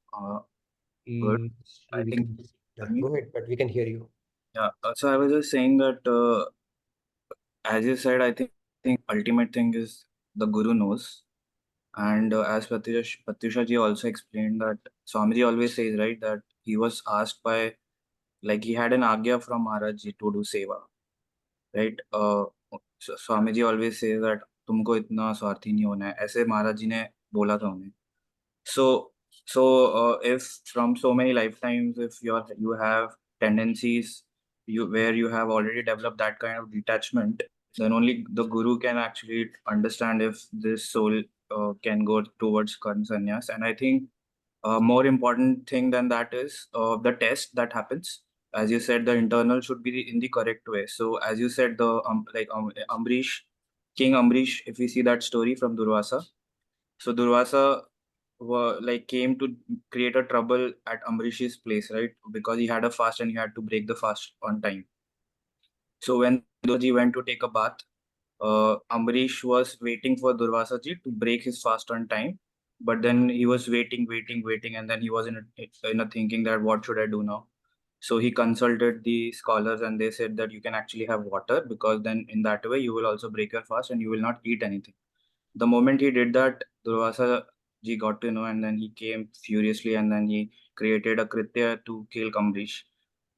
good. I We think. can, yeah, go ahead, but we can hear you. Yeah. So I was just saying that, as you said, I think ultimate thing is the guru knows, and as Patyusha ji also explained that Swamiji always says, right, that he was asked by, like, he had an agya from Maharaj ji to do seva, right? So Swamiji always says that तुमको इतना स्वार्थी नहीं होना है, ऐसे महाराज जी ने बोला था उन्हें. So, if from so many lifetimes, if you have tendencies where you have already developed that kind of detachment, then only the guru can actually understand if this soul can go towards karma sannyas. And I think more important thing than that is the test that happens. As you said, the internal should be in the correct way. So as you said, the Ambrish, King Ambrish, if we see that story from Durvasa, so Durvasa came to create a trouble at Ambrish's place, right? Because he had a fast and he had to break the fast on time. So when Durvasaji went to take a bath, Ambrish was waiting for Durvasaji to break his fast on time. But then he was waiting, and then he was in a thinking that what should I do now? So he consulted the scholars and they said that you can actually have water, because then in that way you will also break your fast and you will not eat anything. The moment he did that, Durvasa ji got to know, and then he came furiously, and then he created a kritya to kill Kambrish.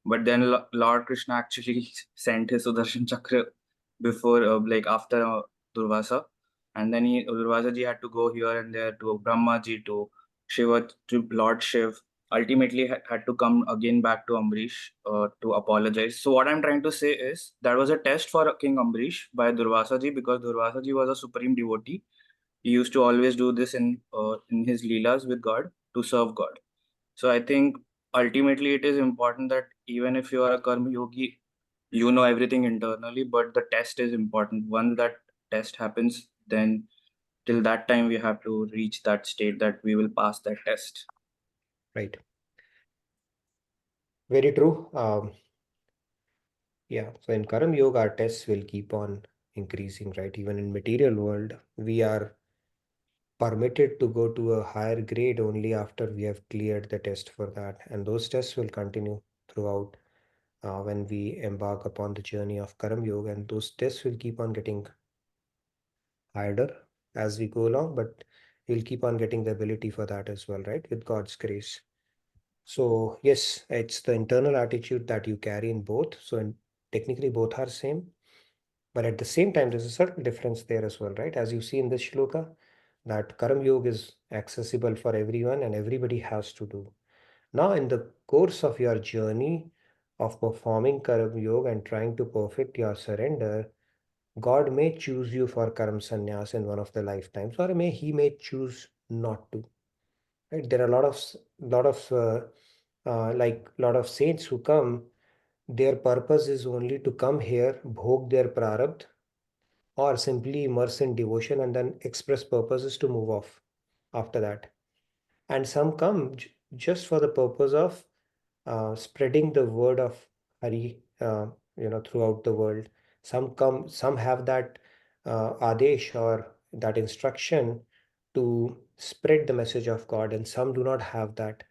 But then Lord Krishna actually sent his Sudarshan Chakra before, after Durvasa, and then Durvasa ji had to go here and there to Brahma ji, to Shiva, to Lord Shiv, ultimately had to come again back to Ambrish to apologize. So what I'm trying to say is that was a test for King Ambrish by Durvasa ji, because Durvasa ji was a supreme devotee. He used to always do this in his leelas with God to serve God. So I think ultimately it is important that even if you are a karma yogi, you know everything internally, but the test is important. Once that test happens, then till that time we have to reach that state that we will pass that test. Right. Very true. Yeah. So in Karam Yoga, our tests will keep on increasing, right? Even in material world, we are permitted to go to a higher grade only after we have cleared the test for that. And those tests will continue throughout when we embark upon the journey of Karam Yoga. And those tests will keep on getting harder as we go along, but we'll keep on getting the ability for that as well, right? With God's grace. So yes, it's the internal attitude that you carry in both. So technically both are same, but at the same time, there's a certain difference there as well, right? As you see in this shloka, that Karam Yoga is accessible for everyone and everybody has to do. Now, in the course of your journey of performing Karam Yoga and trying to perfect your surrender, God may choose you for Karam Sannyas in one of the lifetimes, or He may choose not to. Right? There are a lot of saints who come. Their purpose is only to come here, bhog their prarabdh, or simply immerse in devotion and then express purposes to move off after that. And some come just for the purpose of spreading the word of Hari, throughout the world. Some have that adesh or that instruction to spread the message of God, and some do not have that.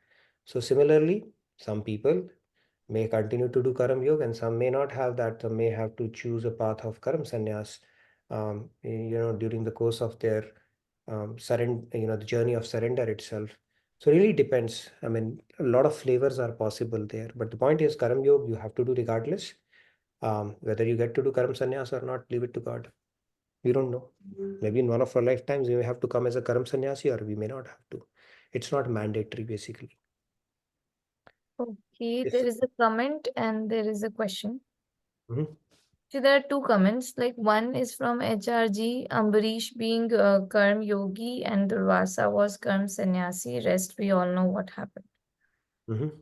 So similarly, some people may continue to do Karam Yoga and some may not have that. Some may have to choose a path of Karam Sannyas, during the course of their the journey of surrender itself. So really depends. I mean, a lot of flavors are possible there. But the point is, Karam Yoga, you have to do regardless. Whether you get to do Karam Sannyas or not, leave it to God. We don't know. Maybe in one of our lifetimes, we may have to come as a Karam Sannyasi or we may not have to. It's not mandatory, basically. Okay, Yes. there is a comment and there is a question. Mhm. So there are two comments. Like one is from HRG, Ambarish being Karm Yogi and Durvasa was Karm Sannyasi. Rest we all know what happened. Mhm.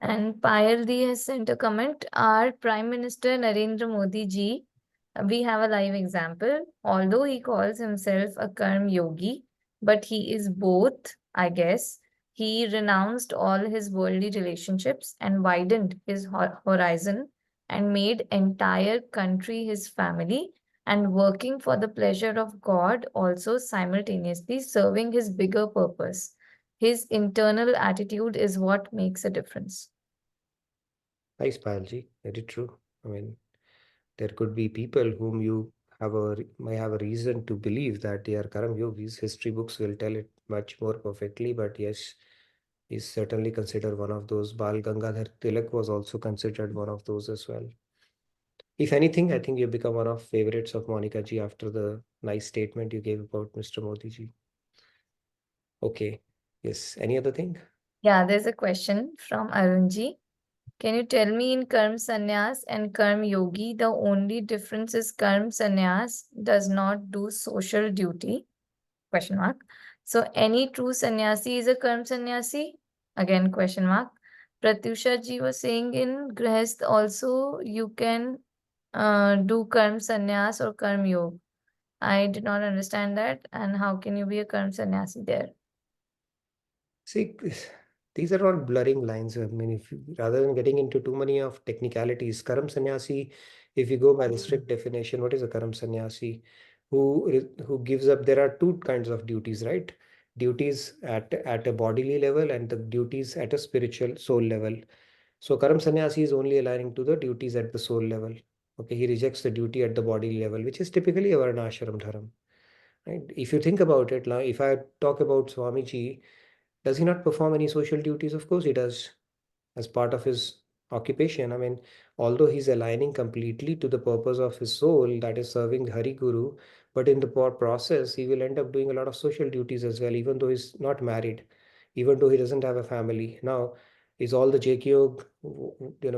And Payal D has sent a comment. Our Prime Minister Narendra Modi ji, we have a live example. Although he calls himself a Karm Yogi, but he is both, I guess. He renounced all his worldly relationships and widened his horizon and made entire country his family and working for the pleasure of God, also simultaneously serving his bigger purpose. His internal attitude is what makes a difference. Nice, Payalji. Very true. I mean, there could be people whom you may have a reason to believe that they are Karam Yogis. History books will tell it much more perfectly, but yes, he's certainly considered one of those. Bal Gangadhar Tilak was also considered one of those as well. If anything, I think you become one of favorites of Monica ji after the nice statement you gave about Mr. Modi ji. Okay. Yes. Any other thing? Yeah, there's a question from Arunji. Can you tell me in Karm Sannyas and Karm Yogi, the only difference is Karm Sannyas does not do social duty? Question mark. So any true sannyasi is a Karm Sannyasi? Again, question mark. Pratyusha ji was saying in Grihast also you can do Karm Sannyas or Karm Yoga. I did not understand that. And how can you be a Karm Sannyasi there? See, these are all blurring lines. I mean, rather than getting into too many of technicalities, Karam Sannyasi, if you go by the strict definition, what is a Karam Sannyasi? Who gives up? There are two kinds of duties, right? Duties at a bodily level and the duties at a spiritual soul level. So Karam Sannyasi is only aligning to the duties at the soul level. Okay, he rejects the duty at the body level, which is typically a Varnashram Dharam. Right? If you think about it, now if I talk about Swamiji, does he not perform any social duties? Of course he does, as part of his occupation. I mean, although he's aligning completely to the purpose of his soul, that is serving Hari Guru, but in the process, he will end up doing a lot of social duties as well, even though he's not married. even though he doesn't have a family. Now, is all the JK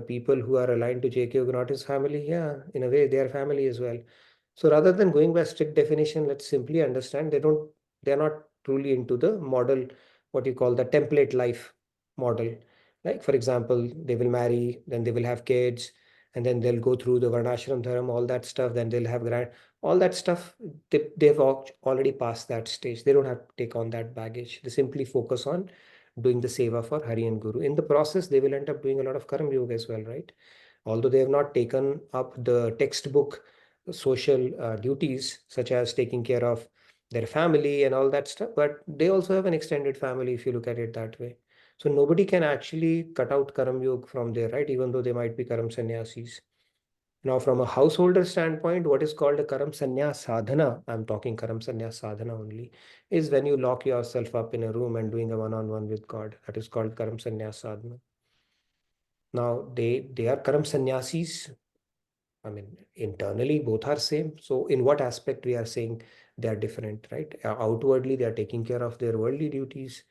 people who are aligned to JK not his family? Yeah, in a way, they are family as well. So rather than going by strict definition, let's simply understand they're not truly into the model, what you call the template life model. Like, for example, they will marry, then they will have kids, and then they'll go through the Varnashram Dharam, all that stuff, then they'll have all that stuff. They've already passed that stage. They don't have to take on that baggage. They simply focus on doing the seva for Hari and Guru. In the process, they will end up doing a lot of Karam Yoga as well, right? Although they have not taken up the textbook social duties, such as taking care of their family and all that stuff, but they also have an extended family if you look at it that way. So nobody can actually cut out Karam Yoga from there, right? Even though they might be Karam Sannyasis. Now, from a householder standpoint, what is called a Karam Sannyas Sadhana, I'm talking Karam Sannyas Sadhana only, is when you lock yourself up in a room and doing a one-on-one with God. That is called Karam Sannyas Sadhana. Now, they are Karam Sannyasis. I mean, internally, both are same. So in what aspect we are saying they are different, right? Outwardly, they are taking care of their worldly duties.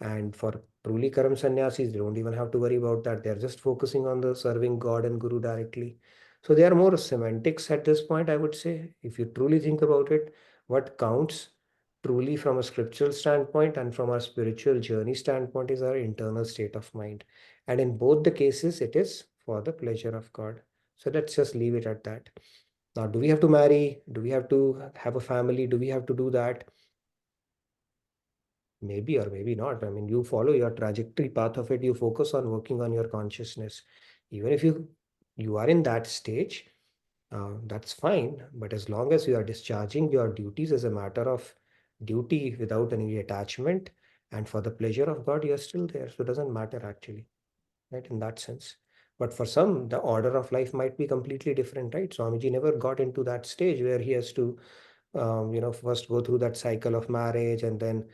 And for truly Karam Sannyasis, they don't even have to worry about that. They're just focusing on the serving God and Guru directly. So they are more semantics at this point, I would say. If you truly think about it, what counts truly from a scriptural standpoint and from our spiritual journey standpoint is our internal state of mind. And in both the cases, it is for the pleasure of God. So let's just leave it at that. Now, do we have to marry? Do we have to have a family? Do we have to do that? Maybe or maybe not. I mean, you follow your trajectory path of it. You focus on working on your consciousness. Even if you are in that stage, that's fine. But as long as you are discharging your duties as a matter of duty without any attachment and for the pleasure of God, you're still there. So it doesn't matter actually, right? In that sense. But for some, the order of life might be completely different, right? Swamiji never got into that stage where he has to, first go through that cycle of marriage and then,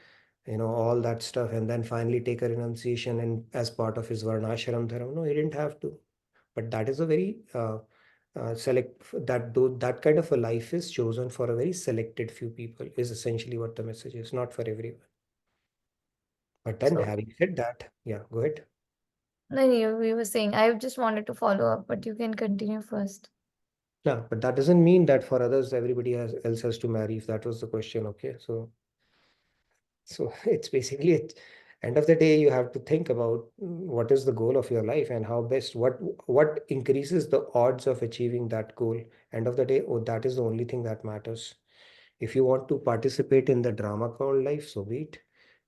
all that stuff, and then finally take a renunciation and as part of his Varnashram Dharam. No, he didn't have to. But that is a very that kind of a life is chosen for a very selected few people, is essentially what the message is, not for everyone. But then So, having said that, yeah, go ahead. no, you were saying, I just wanted to follow up, but you can continue first. Yeah, but that doesn't mean that for others, everybody else has to marry, if that was the question. Okay. So it's basically at end of the day, you have to think about what is the goal of your life and how best, what increases the odds of achieving that goal. End of the day, oh, that is the only thing that matters. If you want to participate in the drama called life, so be it.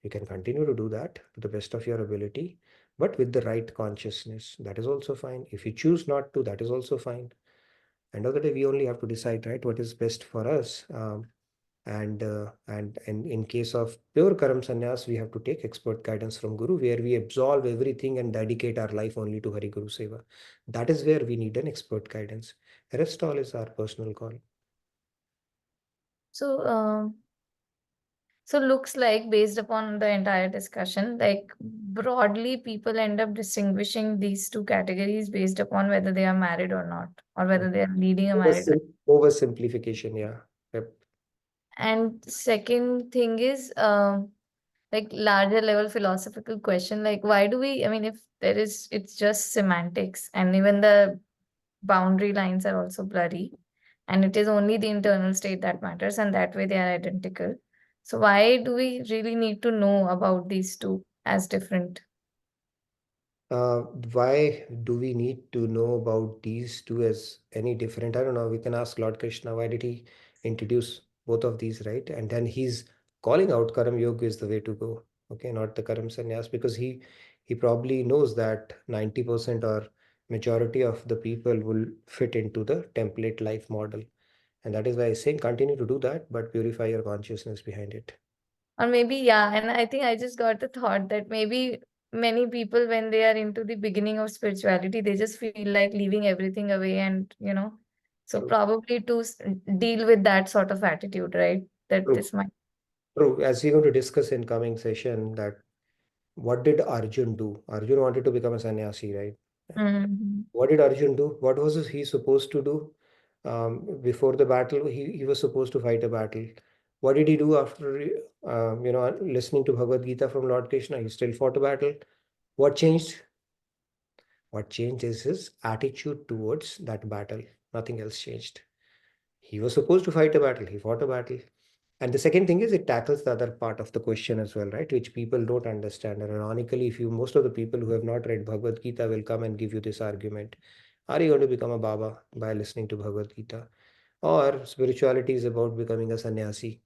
You can continue to do that to the best of your ability, but with the right consciousness. That is also fine. If you choose not to, that is also fine. End of the day, we only have to decide, right, what is best for us. And in case of pure Karam Sannyas, we have to take expert guidance from Guru, where we absolve everything and dedicate our life only to Hari Guru Seva. That is where we need an expert guidance. The rest all is our personal call. So, so looks like based upon the entire discussion, like broadly people end up distinguishing these two categories based upon whether they are married or not, or whether they are leading a married life. Oversimplification, yeah. Yep. And second thing is, like larger level philosophical question, like why do we, I mean, if there is, it's just semantics and even the boundary lines are also blurry and it is only the internal state that matters and that way they are identical. So why do we really need to know about these two as different? Why do we need to know about these two as any different? I don't know. We can ask Lord Krishna, why did he introduce both of these, right? And then he's calling out Karam Yoga is the way to go. Okay, not the Karam Sannyas, because he probably knows that 90% or majority of the people will fit into the template life model. And that is why he's saying continue to do that, but purify your consciousness behind it. Or maybe, yeah, and I think I just got the thought that maybe many people, when they are into the beginning of spirituality, they just feel like leaving everything away and, so True. probably to deal with that sort of attitude, right? That True. this might. True. As we're going to discuss in coming session, that what did Arjun do? Arjun wanted to become a sannyasi, right? Mhm. What did Arjun do? What was he supposed to do? Before the battle, he was supposed to fight a battle. What did he do after listening to Bhagavad Gita from Lord Krishna? He still fought a battle. What changed? What changed is his attitude towards that battle. Nothing else changed. He was supposed to fight a battle. He fought a battle. And the second thing is it tackles the other part of the question as well, right? Which people don't understand. And ironically, most of the people who have not read Bhagavad Gita will come and give you this argument. Are you going to become a Baba by listening to Bhagavad Gita? Or spirituality is about becoming a sannyasi?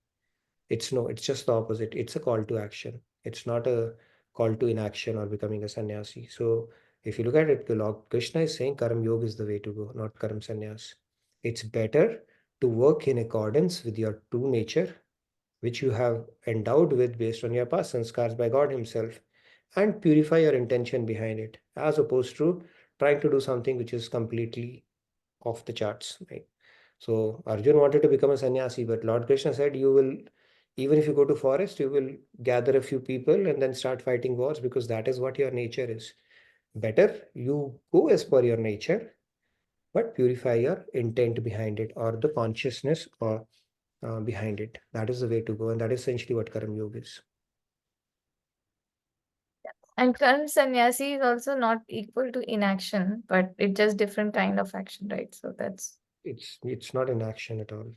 It's just the opposite. It's a call to action. It's not a call to inaction or becoming a sannyasi. So if you look at it, the Lord Krishna is saying Karam Yoga is the way to go, not Karam Sannyas. It's better to work in accordance with your true nature, which you have endowed with based on your past sanskars by God Himself, and purify your intention behind it, as opposed to trying to do something which is completely off the charts, right? So Arjun wanted to become a sannyasi, but Lord Krishna said, you will, even if you go to forest, you will gather a few people and then start fighting wars because that is what your nature is. Better you go as per your nature, but purify your intent behind it or the consciousness or behind it. That is the way to go, and that is essentially what Karam Yoga is. And current sannyasi is also not equal to inaction, but it's just different kind of action, right? So that's It's not inaction at all,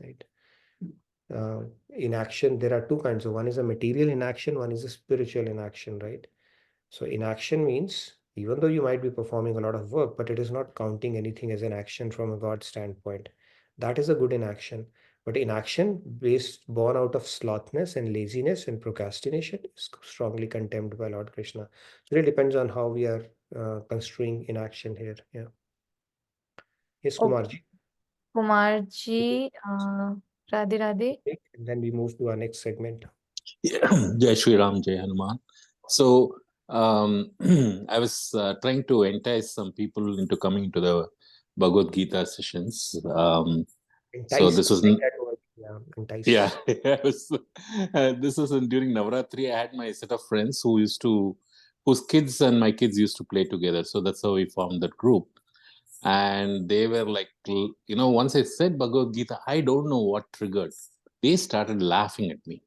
right? Inaction, there are two kinds. So one is a material inaction, one is a spiritual inaction, right? So inaction means even though you might be performing a lot of work, but it is not counting anything as an action from a God standpoint. That is a good inaction. But inaction born out of slothness and laziness and procrastination is strongly condemned by Lord Krishna. So it depends on how we are construing inaction here. Yeah. Yes, okay. Kumarji. Kumarji, Radhe Radhe. And then we move to our next segment. Jai Shri Ram, Jai Hanuman. So I was trying to entice some people into coming into the Bhagavad Gita sessions. So this was entice. Yeah, this was during Navaratri. I had my set of friends whose kids and my kids used to play together. So that's how we formed that group. And they were like, once I said Bhagavad Gita, I don't know what triggered. They started laughing at me.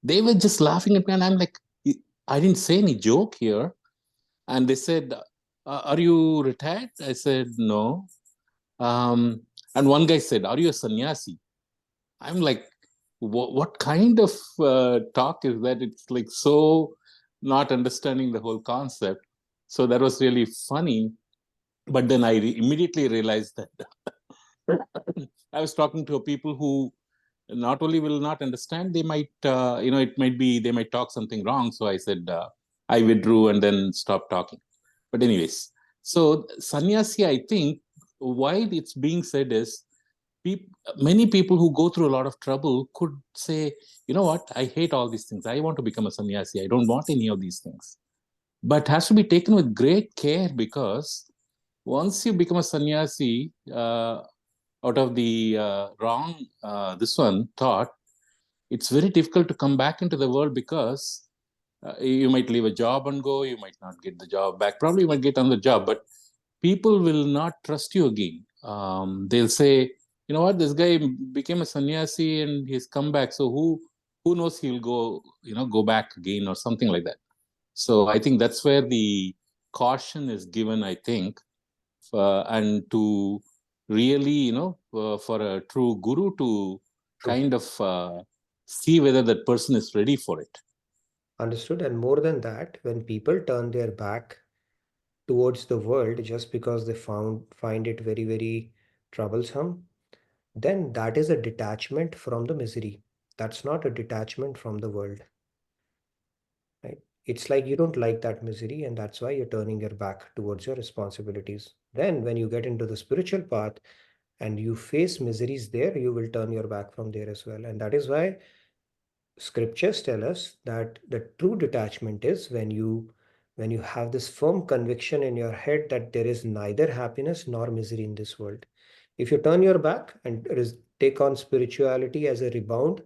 They were just laughing at me, and I'm like, I didn't say any joke here. And they said, are you retired? I said, no. And one guy said, are you a sannyasi? I'm like, what kind of talk is that? It's like so not understanding the whole concept. So that was really funny. But then I immediately realized that I was talking to people who not only will not understand, they might, it might be, they might talk something wrong. So I said, I withdrew and then stopped talking. But anyways, so sannyasi, I think, why it's being said is, many people who go through a lot of trouble could say, you know what, I hate all these things. I want to become a sannyasi. I don't want any of these things. But has to be taken with great care, because once you become a sannyasi, out of the wrong thought, it's very difficult to come back into the world, because you might leave a job and go, you might not get the job back, probably you might get another job, but people will not trust you again. They'll say, you know what, this guy became a sannyasi and he's come back, so who knows, he'll go back again or something like that. So I think that's where the caution is given, I think, and to really, for a true guru to kind of see whether that person is ready for it. Understood. And more than that, when people turn their back towards the world just because they find it very, very troublesome, then that is a detachment from the misery. That's not a detachment from the world, right? It's like you don't like that misery, and that's why you're turning your back towards your responsibilities. Then when you get into the spiritual path and you face miseries there, you will turn your back from there as well. And that is why scriptures tell us that the true detachment is when you have this firm conviction in your head that there is neither happiness nor misery in this world. If you turn your back and take on spirituality as a rebound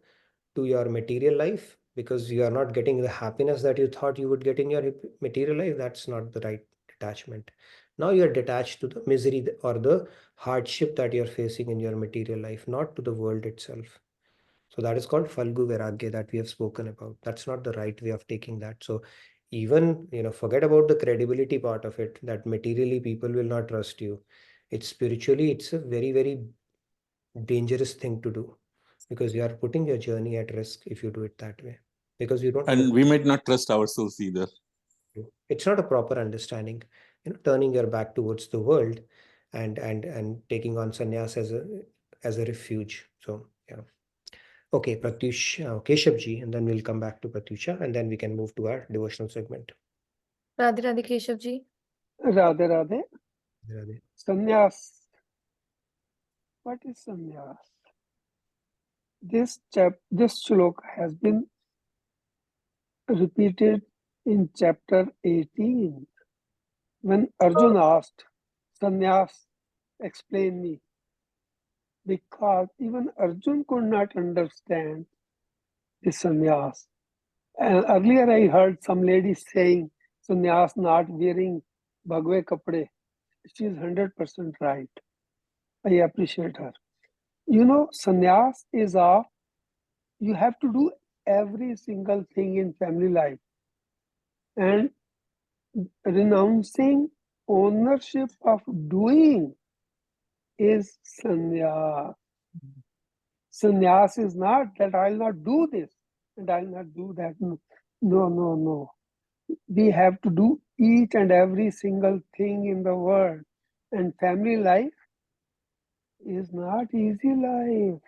to your material life because you are not getting the happiness that you thought you would get in your material life, that's not the right detachment. Now you're detached to the misery or the hardship that you're facing in your material life, not to the world itself. So that is called Falgu Vairagya that we have spoken about. That's not the right way of taking that. So even, forget about the credibility part of it, that materially people will not trust you. It's spiritually, it's a very, very dangerous thing to do, because you are putting your journey at risk if you do it that way, because you don't have And we might not trust ourselves either. it's not a proper understanding. Turning your back towards the world and taking on sannyas as a refuge. So yeah. Okay, Pratyush, Keshavji, and then we'll come back to Pratyusha, and then we can move to our devotional segment. Radhe Radhe Keshav ji. Radhe Radhe. Radhe. Sannyas. What is sannyas? This shloka has been repeated in chapter 18. When Arjun asked, Sannyas, explain me. Because even Arjun could not understand the sannyas. And earlier I heard some lady saying sannyas not wearing bhagwe kapde. She is 100% right. I appreciate her. Sannyas is you have to do every single thing in family life. And renouncing ownership of doing is sannyas. Sannyas is not that I'll not do this and I'll not do that. No. We have to do each and every single thing in the world. And family life is not easy life.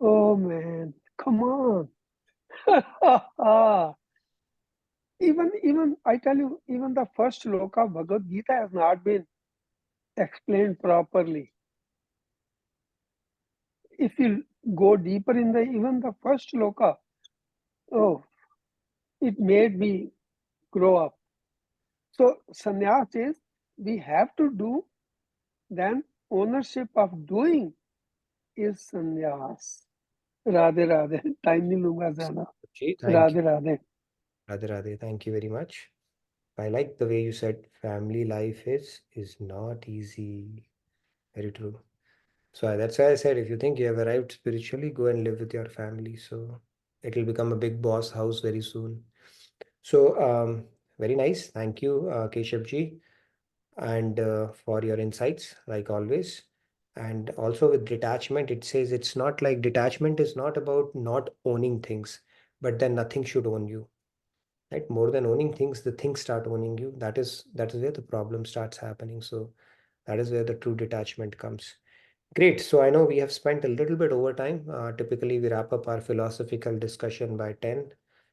Oh man, come on. Even I tell you, even the first shloka of Bhagavad Gita has not been explained properly. If you go deeper in even the first shloka, it made me grow up. So sannyas is we have to do, then ownership of doing is sannyas. Radhe Radhe. Time nahi lunga zyada. Thank you. Radhe Radhe. Radhe Radhe. Thank you very much. I like the way you said family life is not easy. Very true. So that's why I said, if you think you have arrived spiritually, go and live with your family. So it will become a big boss house very soon. So very nice. Thank you, Keshavji, and for your insights, like always. And also with detachment, it says it's not like detachment is not about not owning things, but then nothing should own you. Right? More than owning things, the things start owning you. That is where the problem starts happening. So that is where the true detachment comes. Great. So I know we have spent a little bit over time. Typically, we wrap up our philosophical discussion by 10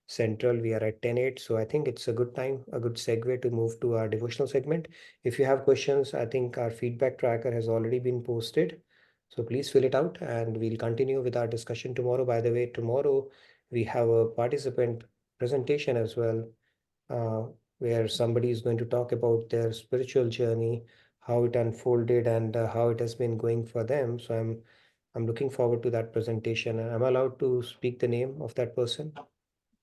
Central. We are at 10:08. So I think it's a good time, a good segue to move to our devotional segment. If you have questions, I think our feedback tracker has already been posted. So please fill it out and we'll continue with our discussion tomorrow. By the way, tomorrow we have a participant presentation as well, uh, where somebody is going to talk about their spiritual journey, how it unfolded, and how it has been going for them. So I'm looking forward to that presentation. Am I allowed to speak the name of that person?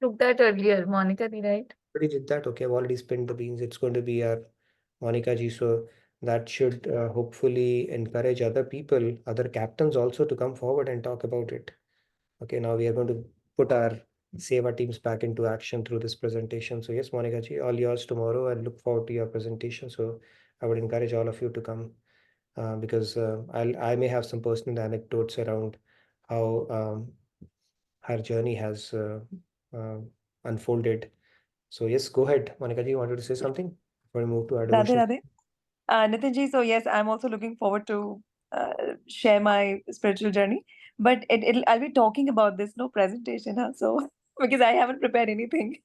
Took that earlier, Monica, right? Already did that. Okay, I've already spilled the beans. It's going to be our Monica ji. So that should hopefully encourage other people, other captains also to come forward and talk about it. Okay, now we are going to put our Seva teams back into action through this presentation. So yes, Monica ji, all yours tomorrow. I look forward to your presentation. So I would encourage all of you to come because I may have some personal anecdotes around how her journey has uh, unfolded. So yes, go ahead, Monica ji. You wanted to say something before we move to our Radhe devotion? Radhe. Nitinji, so yes, I'm also looking forward to share my spiritual journey. But I'll be talking about this, no presentation, huh? So because I haven't prepared anything.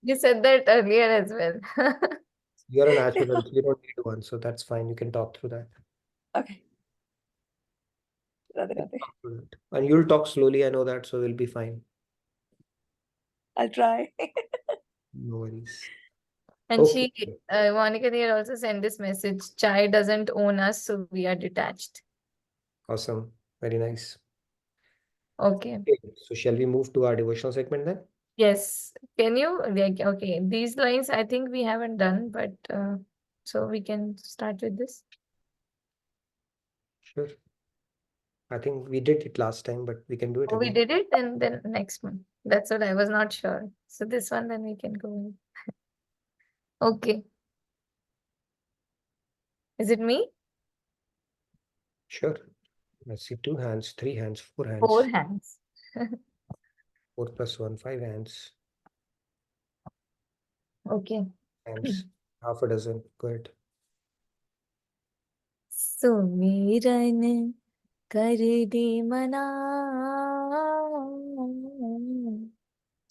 You said that earlier as well. You're a natural, so you don't need one. So that's fine. You can talk through that. Okay. Radhe Radhe. And you'll talk slowly, I know that, so we'll be fine. I'll try. No worries. And Okay. Monica dear also sent this message, Chai doesn't own us, so we are detached. Awesome. Very nice. Okay. So shall we move to our devotional segment then? Yes. Can you, okay, these lines I think we haven't done, but so we can start with this. Sure. I think we did it last time, but we can do it Oh, we again. did it, and then next one. That's what I was not sure. So this one, then we can go in. Okay. Is it me? Sure. Let's see, 2 hands, 3 hands, 4 4 hands, hands. 4 plus 1, 5 hands, Okay. hands, half a dozen. Go ahead. सुमिरन कर दे मना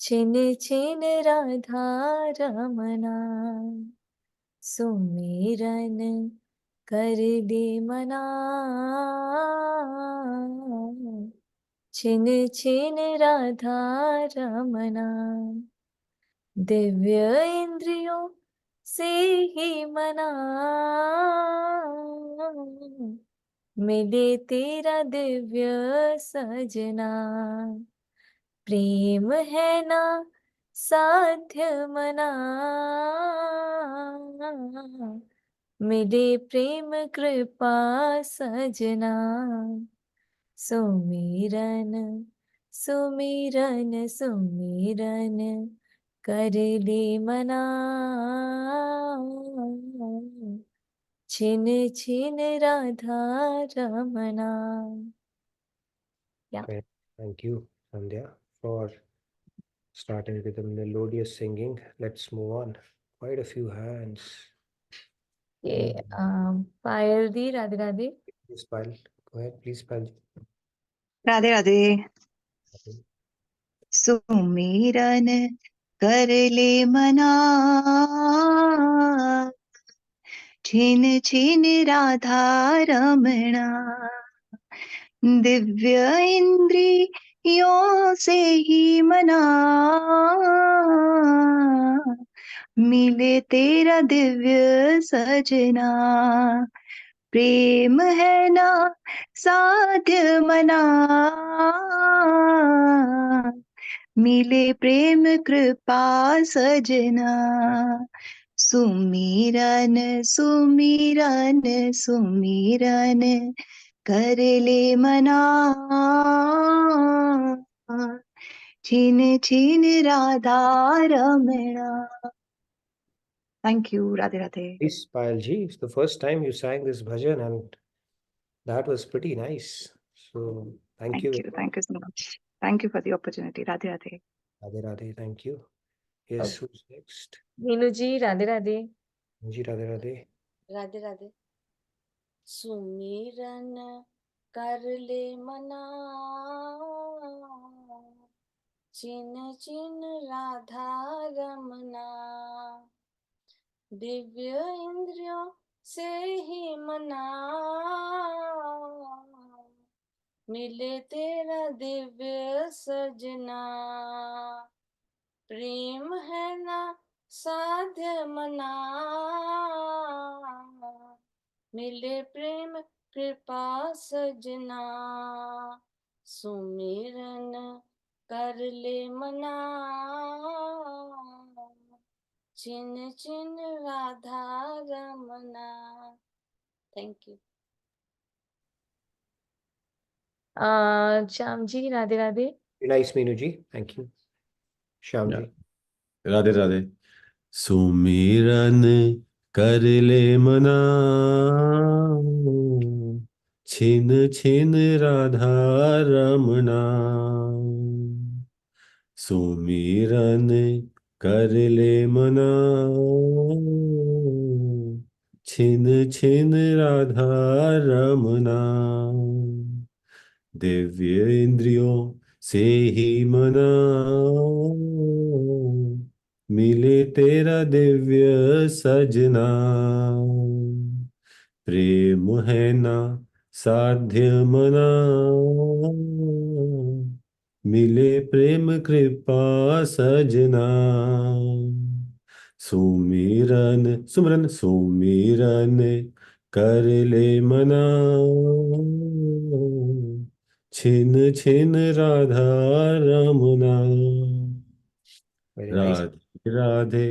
छिन छिन राधा रमना सुमिरन कर दे मना छिन छिन राधा रमना दिव्य इंद्रियों से ही मना मिले तेरा दिव्य सजना प्रेम है ना साध्य मना मिले प्रेम कृपा सजना सुमिरन सुमिरन सुमिरन कर ले मना छिन छिन Radha Ramna. Yeah. Okay. Thank you, Sandhya, for starting with the melodious singing. Let's move on. Quite a few hands. Okay. Payal di, Radhe Radhe. Please, Pal. Go ahead, please, Pal. Radhe Radhe Okay. सुमिरन कर ले मना छिन छिन राधा रमणा दिव्य इंद्रियों से ही मना मिले तेरा दिव्य सजना प्रेम है ना साध्य मना मिले प्रेम कृपा सजना सुमिरन सुमिरन सुमिरन कर ले मना छिन छिन Radha Ramana. Thank you, Radhe Radhe. Please, Payal ji, it's the first time you sang this bhajan, and that was pretty nice. So, thank you. Thank you so much. Thank you for the opportunity. Radhe Radhe. Radhe Radhe, thank you. Yes, who's next? Meenu ji, Radhe Radhe. Ji, Radhe Radhe. Radhe Radhe सुमिरन कर ले मना चिन चिन राधा रमना दिव्य इंद्रियों से ही मना मिले तेरा दिव्य सजना प्रेम है ना साध्य मना मिले प्रेम कृपा सजना सुमिरन कर ले मना छिन छिन Radha Ramna. Thank you. Shyam ji, Radhe Radhe. Nice, Meenu ji. Thank you. Shyam Yeah. ji. Radhe Radhe सुमिरन कर ले मना छिन छिन राधा रमना सुमिरन कर ले मना छिन छिन राधा रमना दिव्य इंद्रियों से ही मना मिले तेरा दिव्य सजना प्रेम है ना साध्य मना मिले प्रेम कृपा सजना सुमिरन सुमरन सुमिरन कर ले मना छिन छिन Radha Ramana. Very nice. Radhe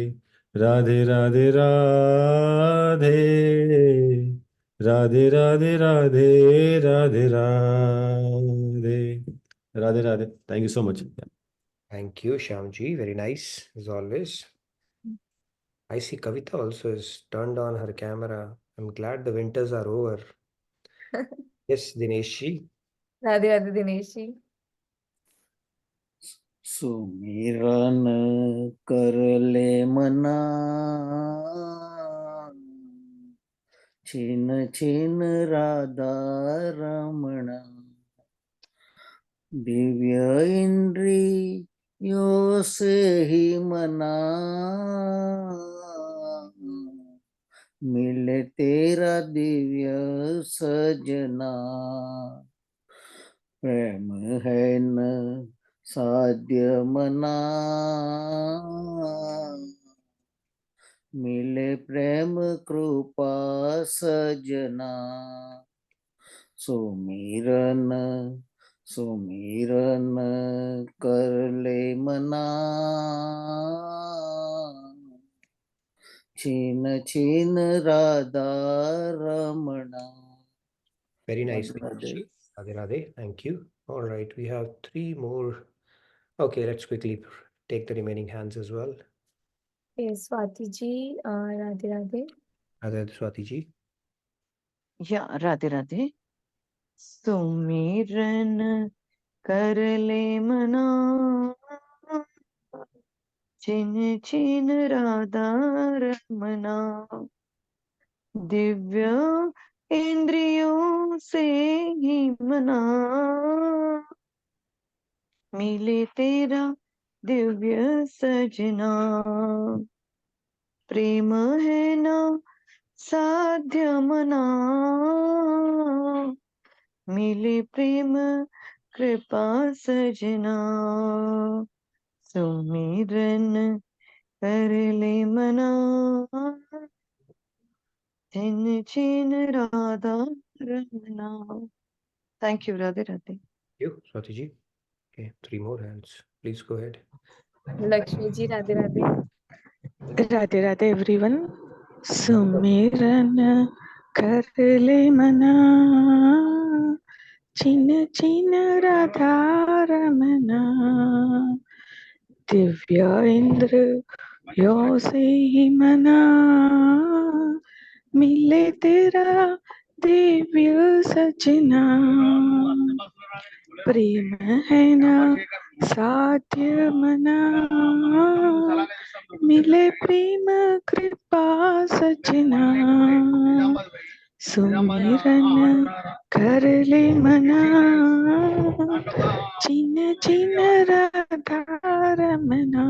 Radhe Radhe Radhe Radhe Radhe Radhe Radhe Radhe Radhe Radhe Radhe. Thank you so much. Thank you, Shyamji. Very nice, as always. I see Kavita also is turned on her camera. I'm glad the winters are over. Yes, Dineshji. Radhe Radhe Dinesh ji. सुमिरन कर ले मना छिन छिन राधा रमणा दिव्य इंद्रियों से ही मना मिले तेरा दिव्य सजना प्रेम है न साध्य मना मिले प्रेम कृपा सजना सुमिरन सुमिरन कर ले मना छीन छीन Radha Ramana. Very nice, Radhe Radhe. Dineshji. Radhe Radhe. Thank you. All right, we have three more. Okay, let's quickly take the remaining hands as well. Yes, Swati ji. Radhe Radhe. Radhe Radhe, Swati ji. Yeah, Radhe Radhe. सुमिरन कर ले मना छिन छिन राधा रमना दिव्य इंद्रियों से ही मना मिले तेरा दिव्य सजना प्रेम है ना साध्य मना मिले प्रेम कृपा सजना सुमिरन कर ले मना छिन छिन Radha Ramna. Thank you, Radhe Radhe. Thank you, Swati ji. Okay, three more hands. Please go ahead. Lakshmi ji. Radhe Radhe. Radhe Radhe everyone. सुमिरन कर ले मना छिन छिन राधा रमना दिव्य इंद्रियों से ही मना मिले तेरा दिव्य सजना प्रेम है ना साध्य मना मिले प्रेम कृपा सजना सुमिरन कर ले मना छिन छिन Radha Ramna.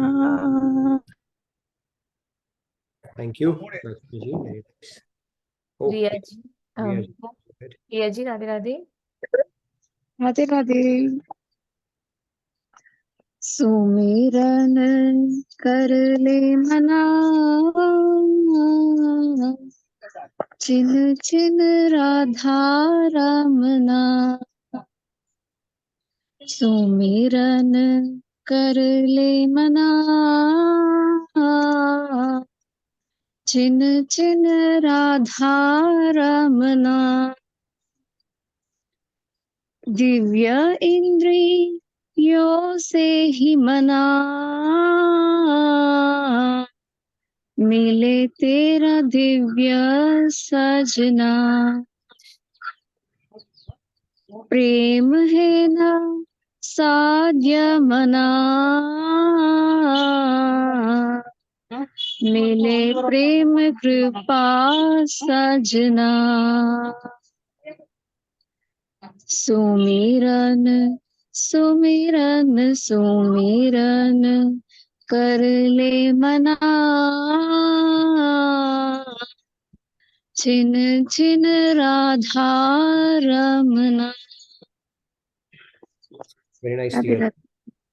Thank you, Lakshmi ji. Very nice. Oh, Priya yes. ji. Priya ji, go ahead. Priya ji. Radhe Radhe. Radhe Radhe सुमिरन कर ले मना छिन छिन राधा रमना सुमिरन कर ले मना छिन छिन राधा रमना दिव्य इंद्रियों से ही मना मिले तेरा दिव्य सजना प्रेम है ना साध्य मना मिले प्रेम कृपा सजना सुमिरन सुमिरन सुमिरन कर ले मना छिन छिन Radha Ramana. Very nice, Radhe Priya. Radhe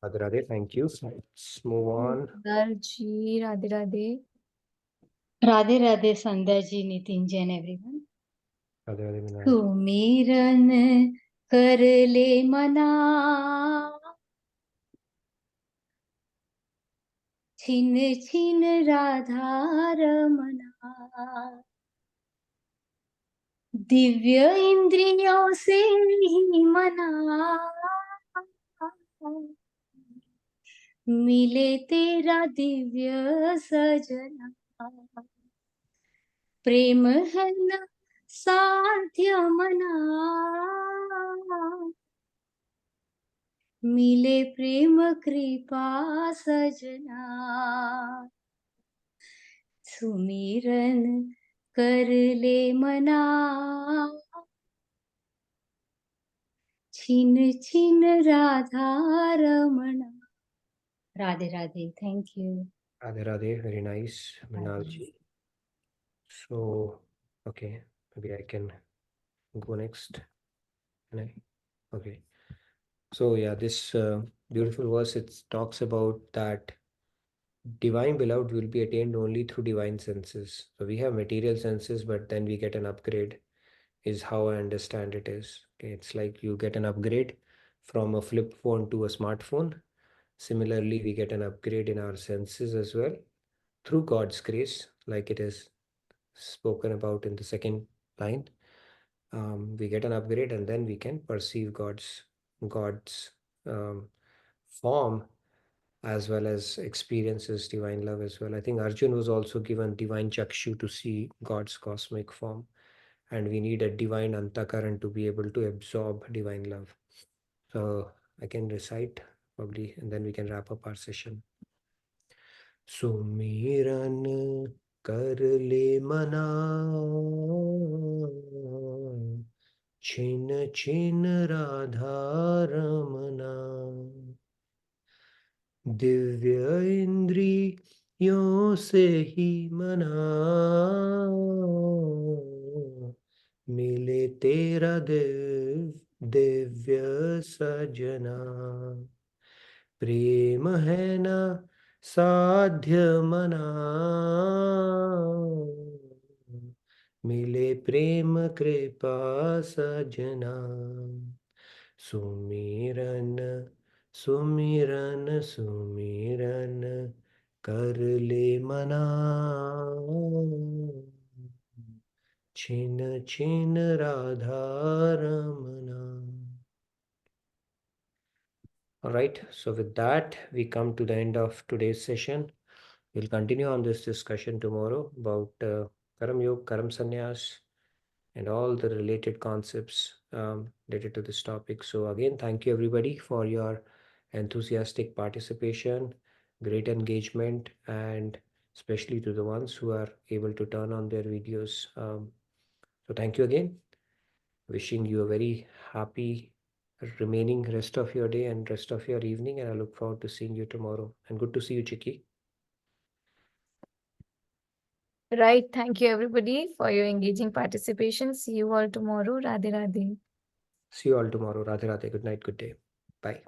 Radhe Radhe. Thank you. Let's move on. Thur ji. Radhe Radhe. Radhe Radhe Sandhya ji Nitin ji and everyone. Radhe Radhe, Vinay. सुमिरन कर ले मना छिन छिन राधा रमना दिव्य इंद्रियों से ही मना मिले तेरा दिव्य सजना, प्रेम है न साध्य मना, मिले प्रेम कृपा सजना, सुमिरन कर ले मना, छिन छिन Radha Ramana. Radhe Radhe. Thank you. Radhe Radhe, very nice, Mrinal ji. So, okay, maybe I can go next. Can I? Okay. So yeah, this beautiful verse, it talks about that divine beloved will be attained only through divine senses. So we have material senses, but then we get an upgrade, is how I understand it is. Okay, it's like you get an upgrade from a flip phone to a smartphone. Similarly, we get an upgrade in our senses as well through God's grace, like it is spoken about in the second line. We get an upgrade, and then we can perceive God's form, as well as experiences divine love as well. I think Arjun was also given divine chakshu to see God's cosmic form, and we need a divine antakaran to be able to absorb divine love. So I can recite probably, and then we can wrap up our session. सुमिरन कर ले मना, छिन छिन राधा रमना, दिव्य इंद्रियों से ही मना, मिले तेरा दिव्य सजना, प्रेम है ना साध्य मना, मिले प्रेम कृपा सजना, सुमिरन सुमिरन सुमिरन कर ले मना, छिन छिन Radha Ramna. All right, so with that, we come to the end of today's session. We'll continue on this discussion tomorrow about Karam Yoga, Karam Sannyas, and all the related concepts related to this topic. So again, thank you everybody for your enthusiastic participation, great engagement, and especially to the ones who are able to turn on their videos. So thank you again. Wishing you a very happy remaining rest of your day and rest of your evening, and I look forward to seeing you tomorrow. And good to see you, Chiki. Right. Thank you, everybody, for your engaging participation. See you all tomorrow. Radhe Radhe. See you all tomorrow. Radhe Radhe. Good night. Good day. Bye.